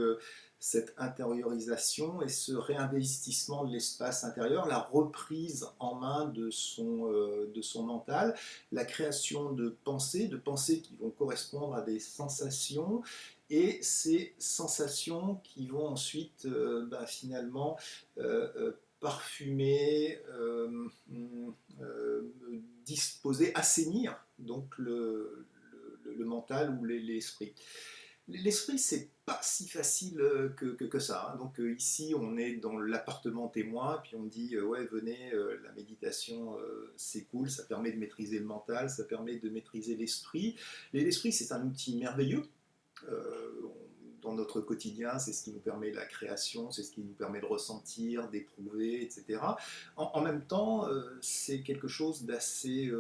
cette intériorisation et ce réinvestissement de l'espace intérieur, la reprise en main de son mental, la création de pensées qui vont correspondre à des sensations, et ces sensations qui vont ensuite finalement parfumer, disposer, assainir donc le mental ou l'esprit. L'esprit, c'est pas si facile que ça, hein. Donc ici, on est dans l'appartement témoin, puis on me dit ouais, venez, la méditation, c'est cool, ça permet de maîtriser le mental, ça permet de maîtriser l'esprit. L'esprit, c'est un outil merveilleux. Dans notre quotidien, c'est ce qui nous permet la création, c'est ce qui nous permet de ressentir, d'éprouver, etc. En même temps, c'est quelque chose d'assez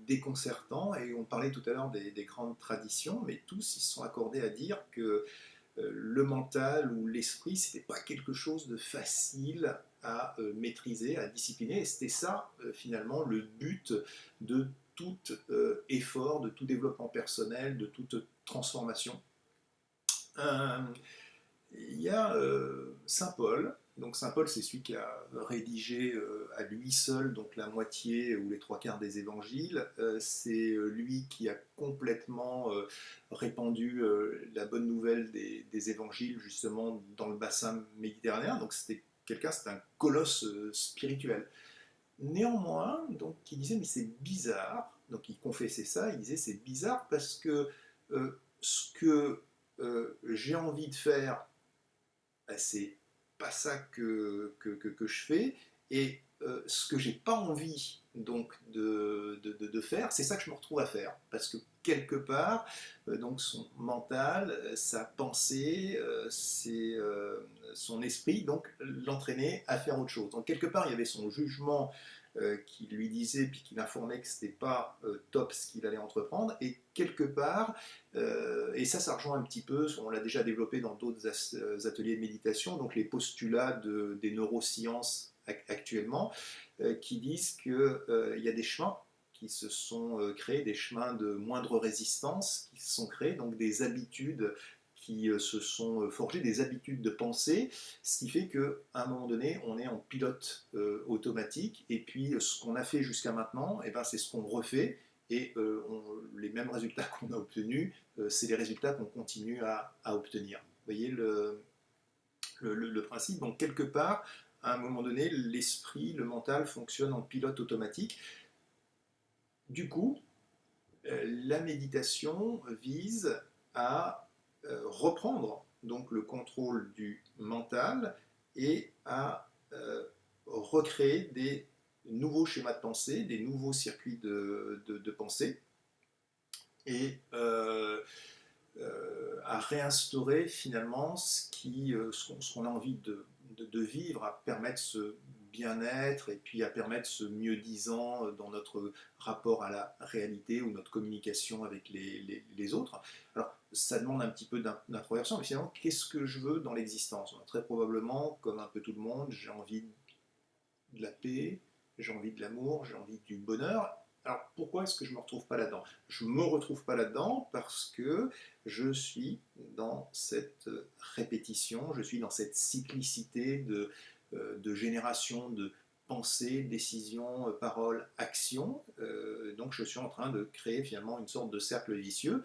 déconcertant, et on parlait tout à l'heure des grandes traditions, mais tous ils se sont accordés à dire que le mental ou l'esprit, c'était pas quelque chose de facile à maîtriser, à discipliner, et c'était ça finalement le but de tout effort, de tout développement personnel, de toute transformation. Euh, il y a Saint Paul. Donc Saint Paul, c'est celui qui a rédigé à lui seul donc la moitié ou les trois quarts des évangiles. C'est lui qui a complètement répandu la bonne nouvelle des évangiles justement dans le bassin méditerranéen. Donc c'était quelqu'un, c'est un colosse spirituel. Néanmoins, donc, il disait mais c'est bizarre. Donc il confessait ça. Il disait c'est bizarre parce que ce que j'ai envie de faire, ben, c'est pas ça que je fais, et ce que j'ai pas envie donc de faire, c'est ça que je me retrouve à faire, parce que quelque part, donc son mental, sa pensée, son esprit, donc l'entraînait à faire autre chose. Donc quelque part, il y avait son jugement qui lui disait, puis qui l'informait que c'était pas top ce qu'il allait entreprendre, et quelque part, et ça rejoint un petit peu, on l'a déjà développé dans d'autres ateliers de méditation, donc les postulats des neurosciences actuellement, qui disent qu'il y a des chemins qui se sont créés, des chemins de moindre résistance qui se sont créés, donc des habitudes qui se sont forgées, des habitudes de pensée, ce qui fait qu'à un moment donné, on est en pilote automatique, et puis ce qu'on a fait jusqu'à maintenant, eh ben, c'est ce qu'on refait, et les mêmes résultats qu'on a obtenus, c'est les résultats qu'on continue à obtenir. Vous voyez le principe. Donc quelque part, à un moment donné, l'esprit, le mental fonctionne en pilote automatique. Du coup, la méditation vise à reprendre donc le contrôle du mental et à recréer des nouveaux schémas de pensée, des nouveaux circuits de pensée, et à réinstaurer finalement ce qu'on a envie de vivre, à permettre ce bien-être, et puis à permettre ce mieux-disant dans notre rapport à la réalité ou notre communication avec les autres. Alors, ça demande un petit peu d'introversion, mais finalement, qu'est-ce que je veux dans l'existence? Très probablement, comme un peu tout le monde, j'ai envie de la paix, j'ai envie de l'amour, j'ai envie du bonheur. Alors pourquoi est-ce que je ne me retrouve pas là-dedans? Je ne me retrouve pas là-dedans parce que je suis dans cette répétition, je suis dans cette cyclicité de génération de pensée, décision, parole, action. Donc je suis en train de créer finalement une sorte de cercle vicieux.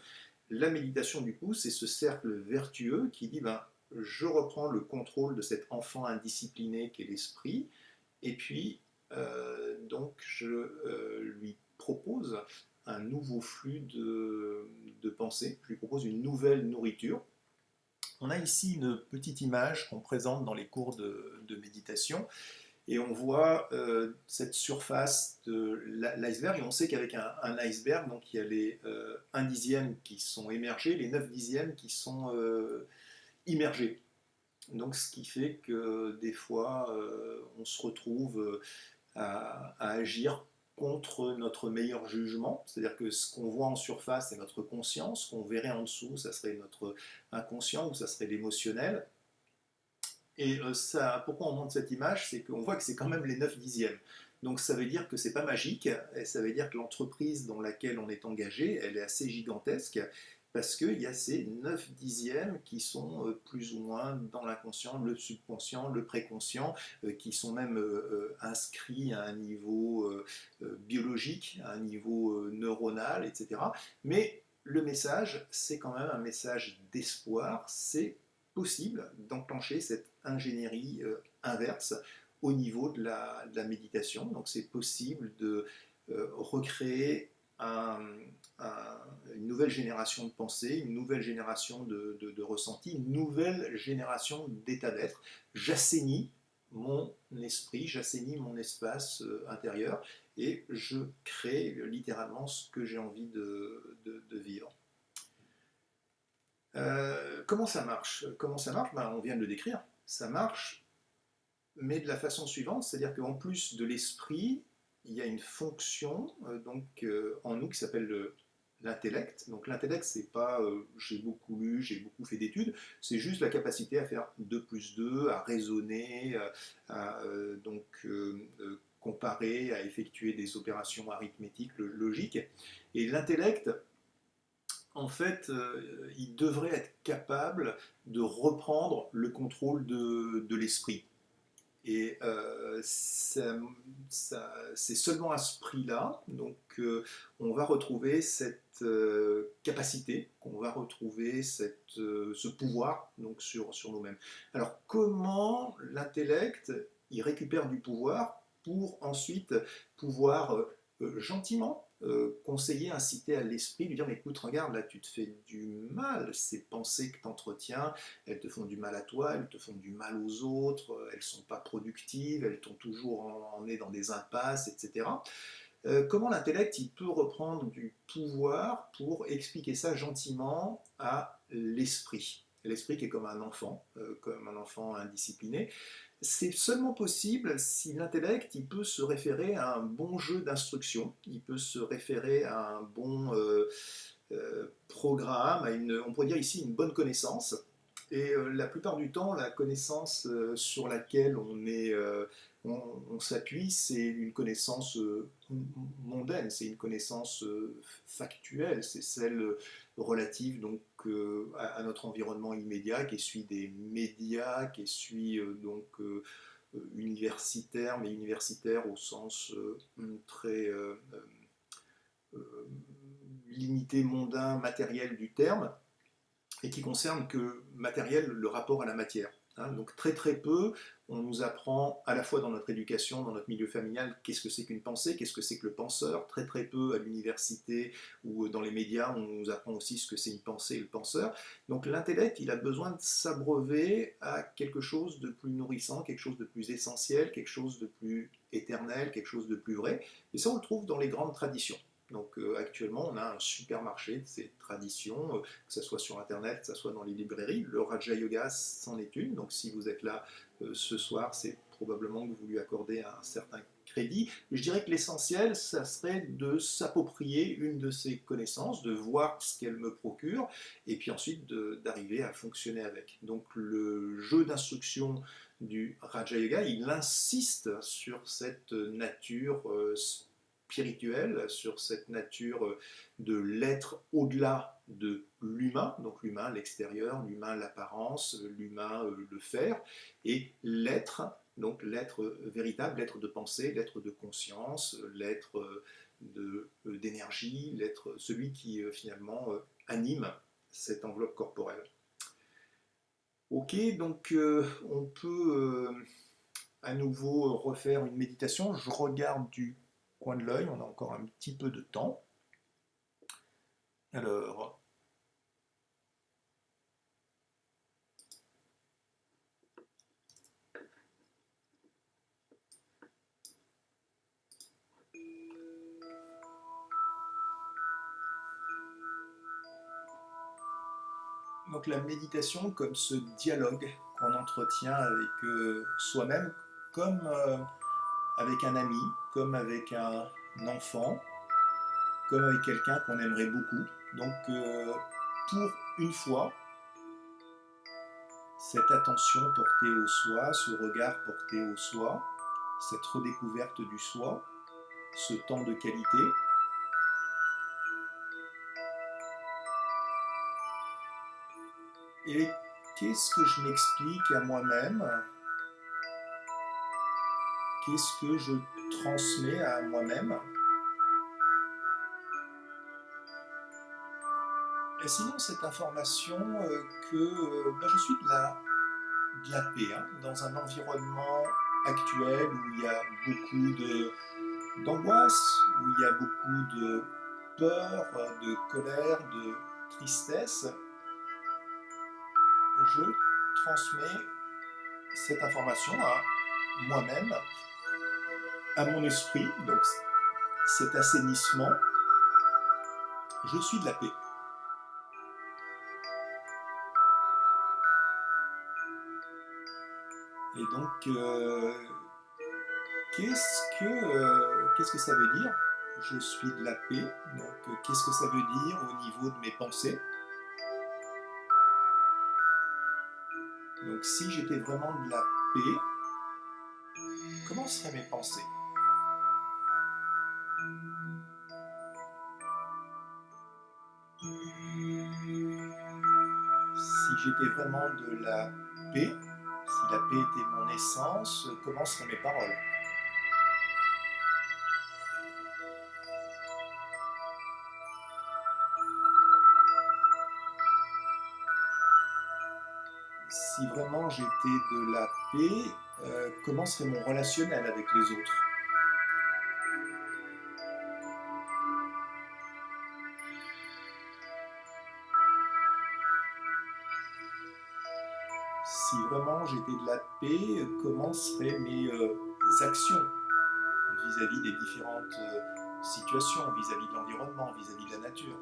La méditation, du coup, c'est ce cercle vertueux qui dit, ben, je reprends le contrôle de cet enfant indiscipliné qu'est l'esprit, et puis donc je lui propose un nouveau flux de pensée, je lui propose une nouvelle nourriture. On a ici une petite image qu'on présente dans les cours de méditation, et on voit cette surface de l'iceberg, et on sait qu'avec un iceberg, donc il y a les 1 dixième qui sont émergés, les 9 dixièmes qui sont immergés. Donc ce qui fait que des fois on se retrouve à agir contre notre meilleur jugement, c'est-à-dire que ce qu'on voit en surface c'est notre conscience, ce qu'on verrait en dessous ça serait notre inconscient ou ça serait l'émotionnel. Et ça, pourquoi on montre cette image, c'est qu'on voit que c'est quand même les 9 dixièmes. Donc ça veut dire que c'est pas magique, et ça veut dire que l'entreprise dans laquelle on est engagé, elle est assez gigantesque, parce qu'il y a ces 9 dixièmes qui sont plus ou moins dans l'inconscient, le subconscient, le préconscient, qui sont même inscrits à un niveau biologique, à un niveau neuronal, etc. Mais le message, c'est quand même un message d'espoir, c'est possible d'enclencher cette ingénierie inverse au niveau de la méditation. Donc c'est possible de recréer une nouvelle génération de pensée, une nouvelle génération de ressentis, une nouvelle génération d'état d'être. J'assainis mon esprit, j'assainis mon espace intérieur et je crée littéralement ce que j'ai envie de vivre. Comment ça marche? Comment ça marche? Ben, on vient de le décrire. Ça marche, mais de la façon suivante, c'est-à-dire qu'en plus de l'esprit, il y a une fonction en nous qui s'appelle l'intellect. Donc l'intellect, c'est pas j'ai beaucoup lu, j'ai beaucoup fait d'études, c'est juste la capacité à faire 2 plus 2, à raisonner, à comparer, à effectuer des opérations arithmétiques logiques. Et l'intellect, en fait, il devrait être capable de reprendre le contrôle de l'esprit. Et c'est seulement à ce prix-là, on va retrouver cette capacité, qu'on va retrouver ce pouvoir sur nous-mêmes. Alors comment l'intellect il récupère du pouvoir pour ensuite pouvoir gentiment conseiller, inciter à l'esprit, lui dire mais écoute, regarde, là tu te fais du mal, ces pensées que tu entretiens, elles te font du mal à toi, elles te font du mal aux autres, elles ne sont pas productives, elles t'ont toujours emmené dans des impasses, etc. Comment l'intellect il peut reprendre du pouvoir pour expliquer ça gentiment à l'esprit? L'esprit qui est comme un enfant indiscipliné. C'est seulement possible si l'intellect il peut se référer à un bon jeu d'instruction, il peut se référer à un bon programme, on pourrait dire ici une bonne connaissance. Et la plupart du temps, la connaissance sur laquelle on s'appuie, c'est une connaissance mondaine, c'est une connaissance factuelle, c'est celle relative à notre environnement immédiat, qui suit des médias, qui suit universitaire, mais universitaire au sens très limité, mondain, matériel du terme, et qui concerne que matériel, le rapport à la matière. Donc très très peu, on nous apprend à la fois dans notre éducation, dans notre milieu familial, qu'est-ce que c'est qu'une pensée, qu'est-ce que c'est que le penseur. Très très peu à l'université ou dans les médias, on nous apprend aussi ce que c'est une pensée et le penseur. Donc l'intellect, il a besoin de s'abreuver à quelque chose de plus nourrissant, quelque chose de plus essentiel, quelque chose de plus éternel, quelque chose de plus vrai. Et ça, on le trouve dans les grandes traditions. Donc actuellement, on a un supermarché de ces traditions, que ce soit sur Internet, que ce soit dans les librairies. Le Raja Yoga, c'en est une. Donc si vous êtes là ce soir, c'est probablement que vous lui accordez un certain crédit. Mais je dirais que l'essentiel, ça serait de s'approprier une de ces connaissances, de voir ce qu'elle me procure, et puis ensuite d'arriver à fonctionner avec. Donc le jeu d'instruction du Raja Yoga, il insiste sur cette nature spirituelle, sur cette nature de l'être au-delà de l'humain, donc l'humain, l'extérieur, l'humain, l'apparence, l'humain, le faire, et l'être, donc l'être véritable, l'être de pensée, l'être de conscience, l'être d'énergie, l'être, celui qui finalement anime cette enveloppe corporelle. Ok, donc on peut à nouveau refaire une méditation. Je regarde du coin de l'œil, on a encore un petit peu de temps. Alors, donc la méditation comme ce dialogue qu'on entretient avec soi-même, comme avec un ami, comme avec un enfant, comme avec quelqu'un qu'on aimerait beaucoup. Donc pour une fois, cette attention portée au soi, ce regard porté au soi, cette redécouverte du soi, ce temps de qualité. Et qu'est-ce que je m'explique à moi-même? Qu'est-ce que je transmets à moi-même? Et sinon, cette information que je suis de la paix, dans un environnement actuel où il y a beaucoup d'angoisse, où il y a beaucoup peur, de colère, de tristesse, je transmets cette information à moi-même, à mon esprit, donc cet assainissement, je suis de la paix. Et donc, qu'est-ce que ça veut dire? Je suis de la paix. Donc, qu'est-ce que ça veut dire au niveau de mes pensées? Donc, si j'étais vraiment de la paix, comment seraient mes pensées? Si j'étais vraiment de la paix, si la paix était mon essence, comment seraient mes paroles? Si vraiment j'étais de la paix, comment serait mon relationnel avec les autres? Si vraiment j'étais de la paix, comment seraient mes actions vis-à-vis des différentes situations, vis-à-vis de l'environnement, vis-à-vis de la nature?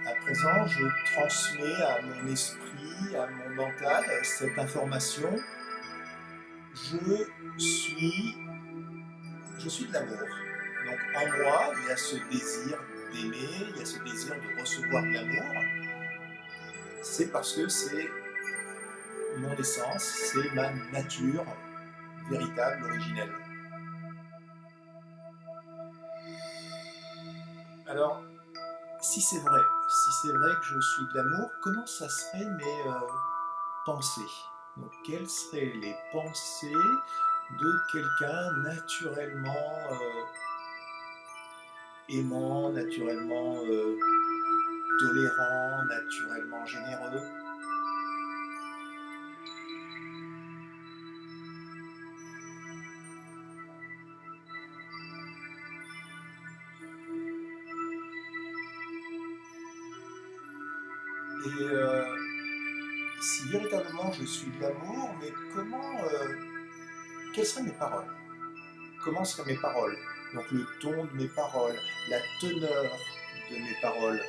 À présent, je transmets à mon esprit, à mon mental, cette information. Je suis, je suis de l'amour. Donc en moi, il y a ce désir d'aimer, il y a ce désir de recevoir de l'amour. C'est parce que c'est mon essence, c'est ma nature véritable, originelle. Alors, si c'est vrai que je suis de l'amour, comment ça serait mes pensées? Donc, quelles seraient les pensées de quelqu'un naturellement aimant, naturellement tolérant, naturellement généreux? Et si véritablement je suis de l'amour, mais quelles seraient mes paroles? Comment seraient mes paroles? Donc le ton de mes paroles, la teneur de mes paroles,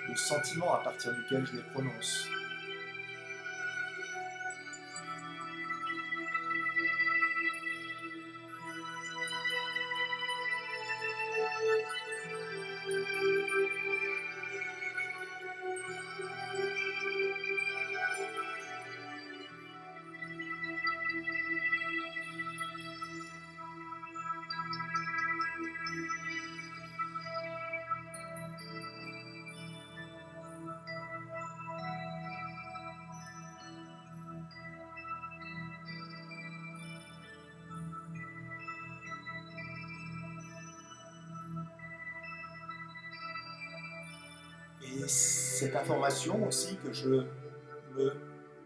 le sentiment à partir duquel je les prononce. Et cette information aussi que je me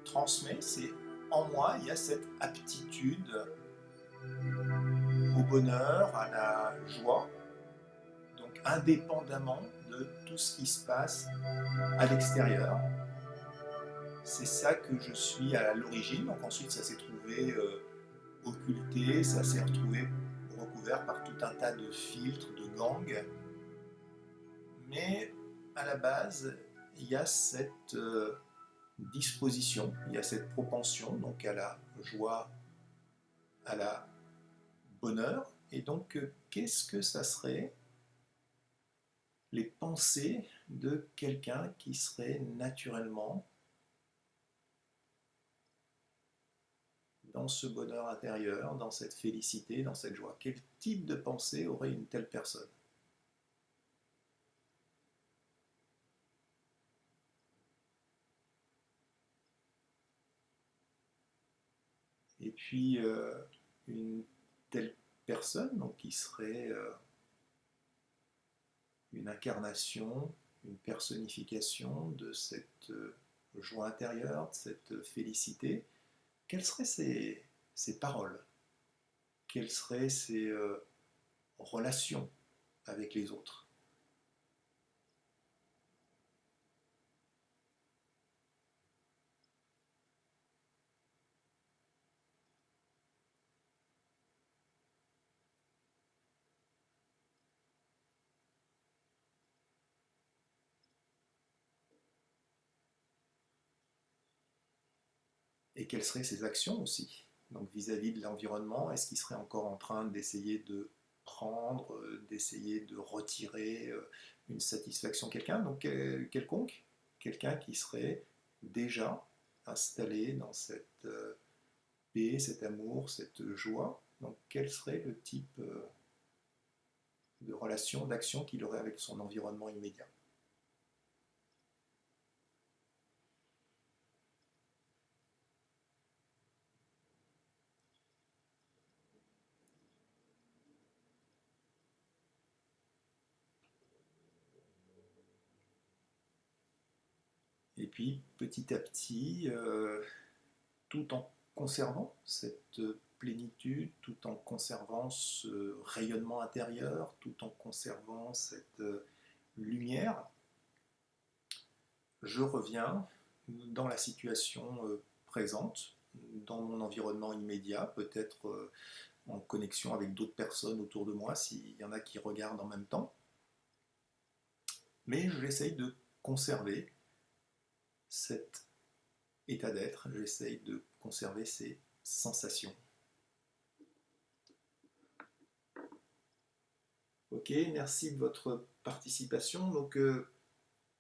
transmets, c'est en moi, il y a cette aptitude au bonheur, à la joie, donc indépendamment de tout ce qui se passe à l'extérieur. C'est ça que je suis à l'origine, donc ensuite ça s'est trouvé occulté, ça s'est retrouvé recouvert par tout un tas de filtres, de gangs, mais à la base, il y a cette disposition, il y a cette propension donc à la joie, à la bonheur. Et donc, qu'est-ce que ça serait les pensées de quelqu'un qui serait naturellement dans ce bonheur intérieur, dans cette félicité, dans cette joie. Quel type de pensée aurait une telle personne? Et puis, une telle personne donc, qui serait une incarnation, une personnification de cette joie intérieure, de cette félicité, quelles seraient ses paroles? Quelles seraient ses relations avec les autres? Et quelles seraient ses actions aussi? Donc vis-à-vis de l'environnement, est-ce qu'il serait encore en train d'essayer de prendre, d'essayer de retirer une satisfaction quelqu'un, donc quelconque, quelqu'un qui serait déjà installé dans cette paix, cet amour, cette joie. Donc quel serait le type de relation, d'action qu'il aurait avec son environnement immédiat? Et puis petit à petit, tout en conservant cette plénitude, tout en conservant ce rayonnement intérieur, tout en conservant cette lumière, je reviens dans la situation présente, dans mon environnement immédiat, peut-être en connexion avec d'autres personnes autour de moi, s'il y en a qui regardent en même temps. Mais j'essaye de conserver cet état d'être, j'essaye de conserver ces sensations. Ok, merci de votre participation. Donc,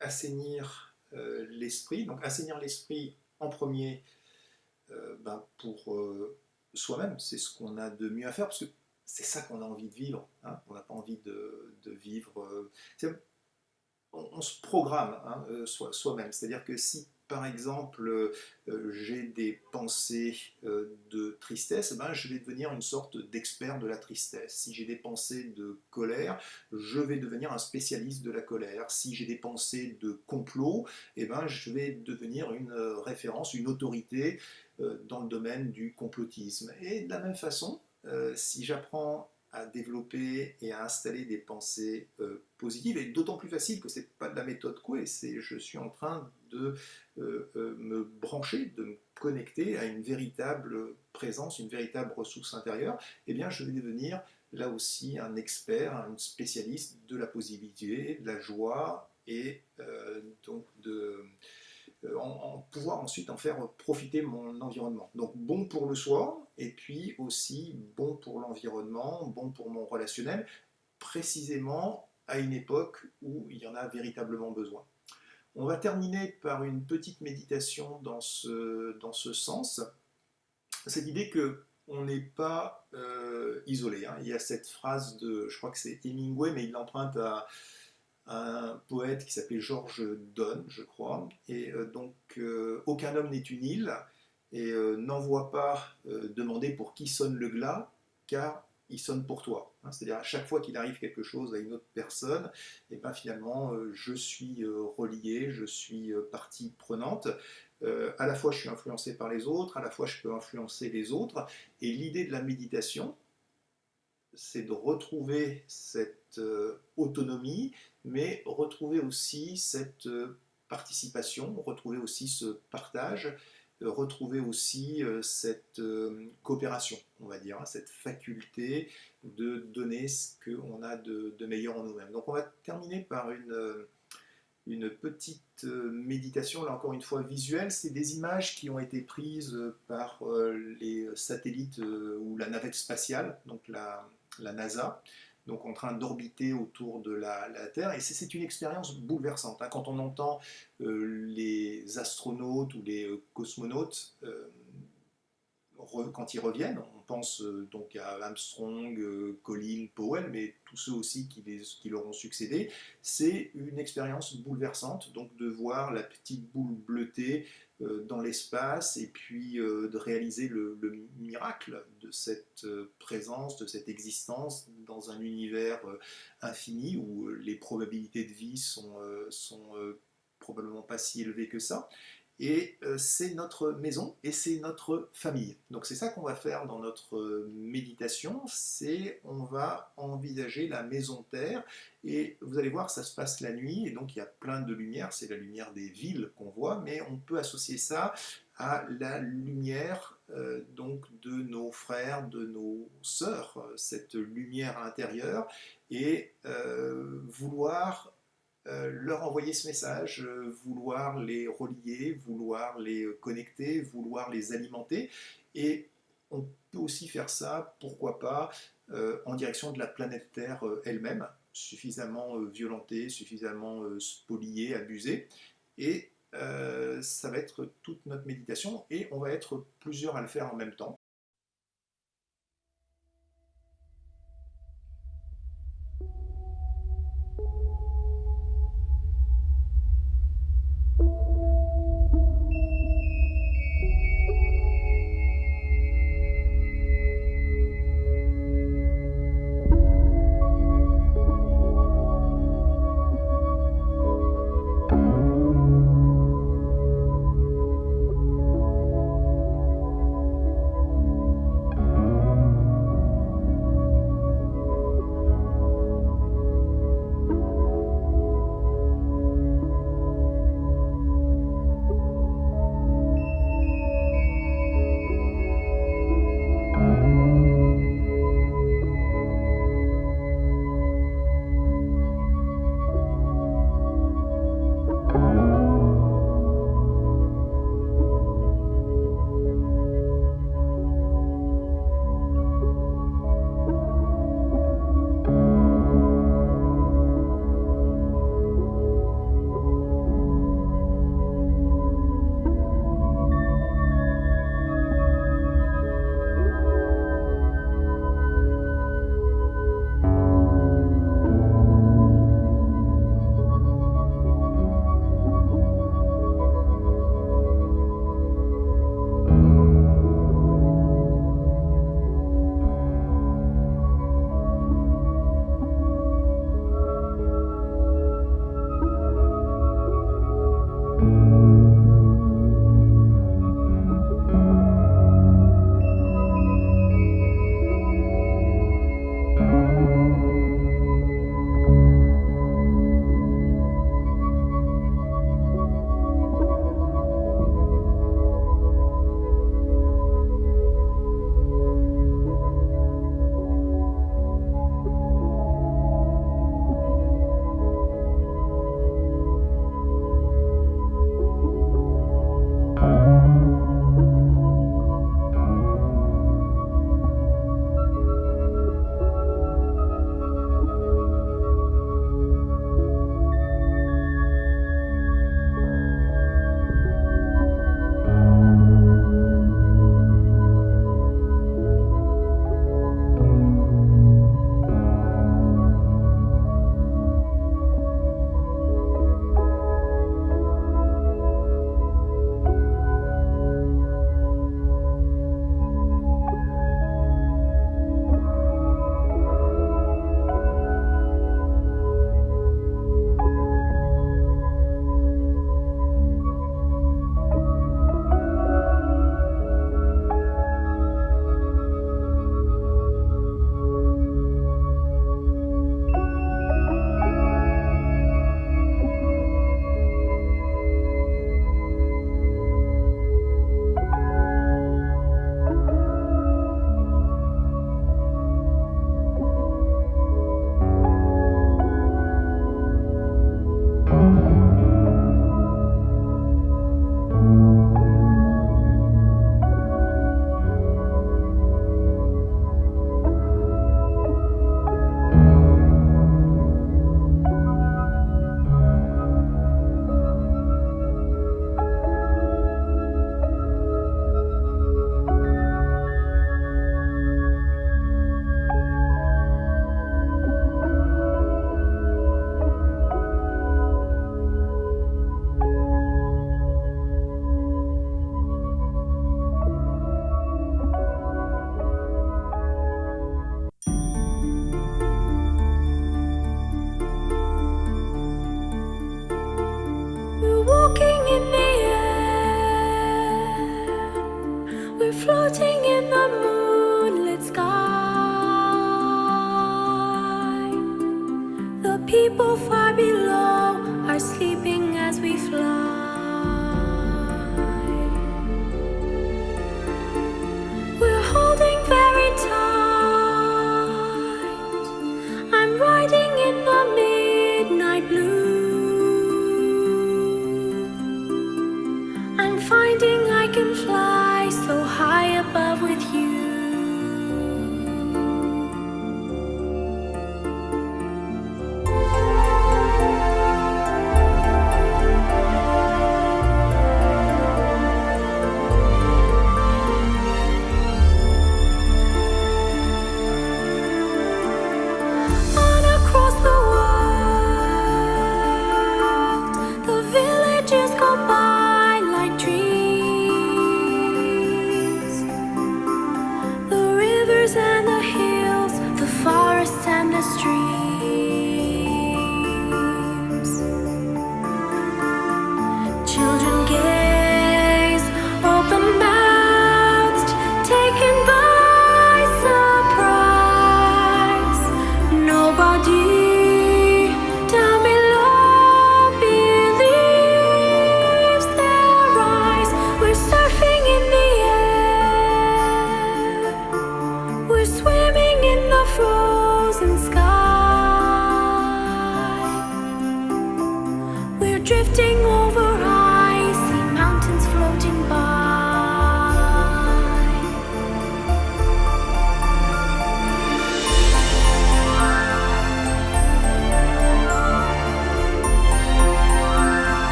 assainir l'esprit. Donc, assainir l'esprit en premier pour soi-même, c'est ce qu'on a de mieux à faire, parce que c'est ça qu'on a envie de vivre. Hein. On n'a pas envie de vivre. On se programme hein, soi-même. C'est-à-dire que si, par exemple, j'ai des pensées de tristesse, ben, je vais devenir une sorte d'expert de la tristesse. Si j'ai des pensées de colère, je vais devenir un spécialiste de la colère. Si j'ai des pensées de complot, eh ben, je vais devenir une référence, une autorité dans le domaine du complotisme. Et de la même façon, si j'apprends à développer et à installer des pensées positives, et d'autant plus facile que ce n'est pas de la méthode Coué, c'est je suis en train de me brancher, de me connecter à une véritable présence, une véritable ressource intérieure, eh bien je vais devenir là aussi un expert, un spécialiste de la positivité, de la joie et donc en pouvoir ensuite en faire profiter mon environnement. Donc bon pour le soi, et puis aussi bon pour l'environnement, bon pour mon relationnel, précisément à une époque où il y en a véritablement besoin. On va terminer par une petite méditation dans ce sens. Cette idée que on n'est pas isolé. Hein. Il y a cette phrase de, je crois que c'est Hemingway, mais il l'emprunte à un poète qui s'appelait George Donne, je crois. Et aucun homme n'est une île, et n'envoie pas demander pour qui sonne le glas, car il sonne pour toi. Hein, c'est-à-dire à chaque fois qu'il arrive quelque chose à une autre personne, et ben finalement je suis relié, je suis partie prenante. À la fois je suis influencé par les autres, à la fois je peux influencer les autres. Et l'idée de la méditation, c'est de retrouver cette autonomie, mais retrouver aussi cette participation, retrouver aussi ce partage, retrouver aussi cette coopération, on va dire, hein, cette faculté de donner ce qu'on a de meilleur en nous-mêmes. Donc on va terminer par une petite méditation, là encore une fois visuelle. C'est des images qui ont été prises par les satellites ou la navette spatiale, donc la NASA, donc en train d'orbiter autour de la Terre. Et c'est une expérience bouleversante, hein. Quand on entend les astronautes ou les cosmonautes, quand ils reviennent, on pense donc à Armstrong, Collins, Powell, mais tous ceux aussi qui leur ont succédé, c'est une expérience bouleversante, donc de voir la petite boule bleutée dans l'espace et puis de réaliser le miracle de cette présence, de cette existence dans un univers infini où les probabilités de vie sont probablement pas si élevées que ça. Et c'est notre maison et c'est notre famille. Donc c'est ça qu'on va faire dans notre méditation, c'est on va envisager la maison Terre et vous allez voir ça se passe la nuit et donc il y a plein de lumière, c'est la lumière des villes qu'on voit, mais on peut associer ça à la lumière donc de nos frères, de nos sœurs, cette lumière intérieure et vouloir leur envoyer ce message, vouloir les relier, vouloir les connecter, vouloir les alimenter. Et on peut aussi faire ça, pourquoi pas, en direction de la planète Terre elle-même, suffisamment violentée, suffisamment spoliée, abusée. Et ça va être toute notre méditation et on va être plusieurs à le faire en même temps.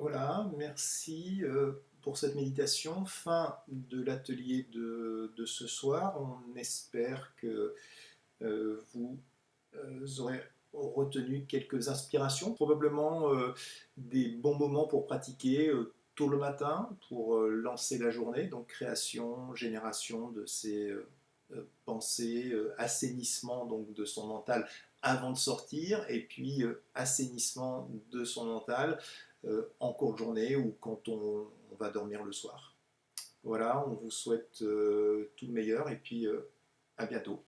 Voilà, merci pour cette méditation. Fin de l'atelier de ce soir. On espère que vous aurez retenu quelques inspirations, probablement des bons moments pour pratiquer tôt le matin, pour lancer la journée, donc création, génération de ces pensées, assainissement donc de son mental avant de sortir, et puis assainissement de son mental en cours de journée ou quand on va dormir le soir. Voilà, on vous souhaite tout le meilleur et puis à bientôt.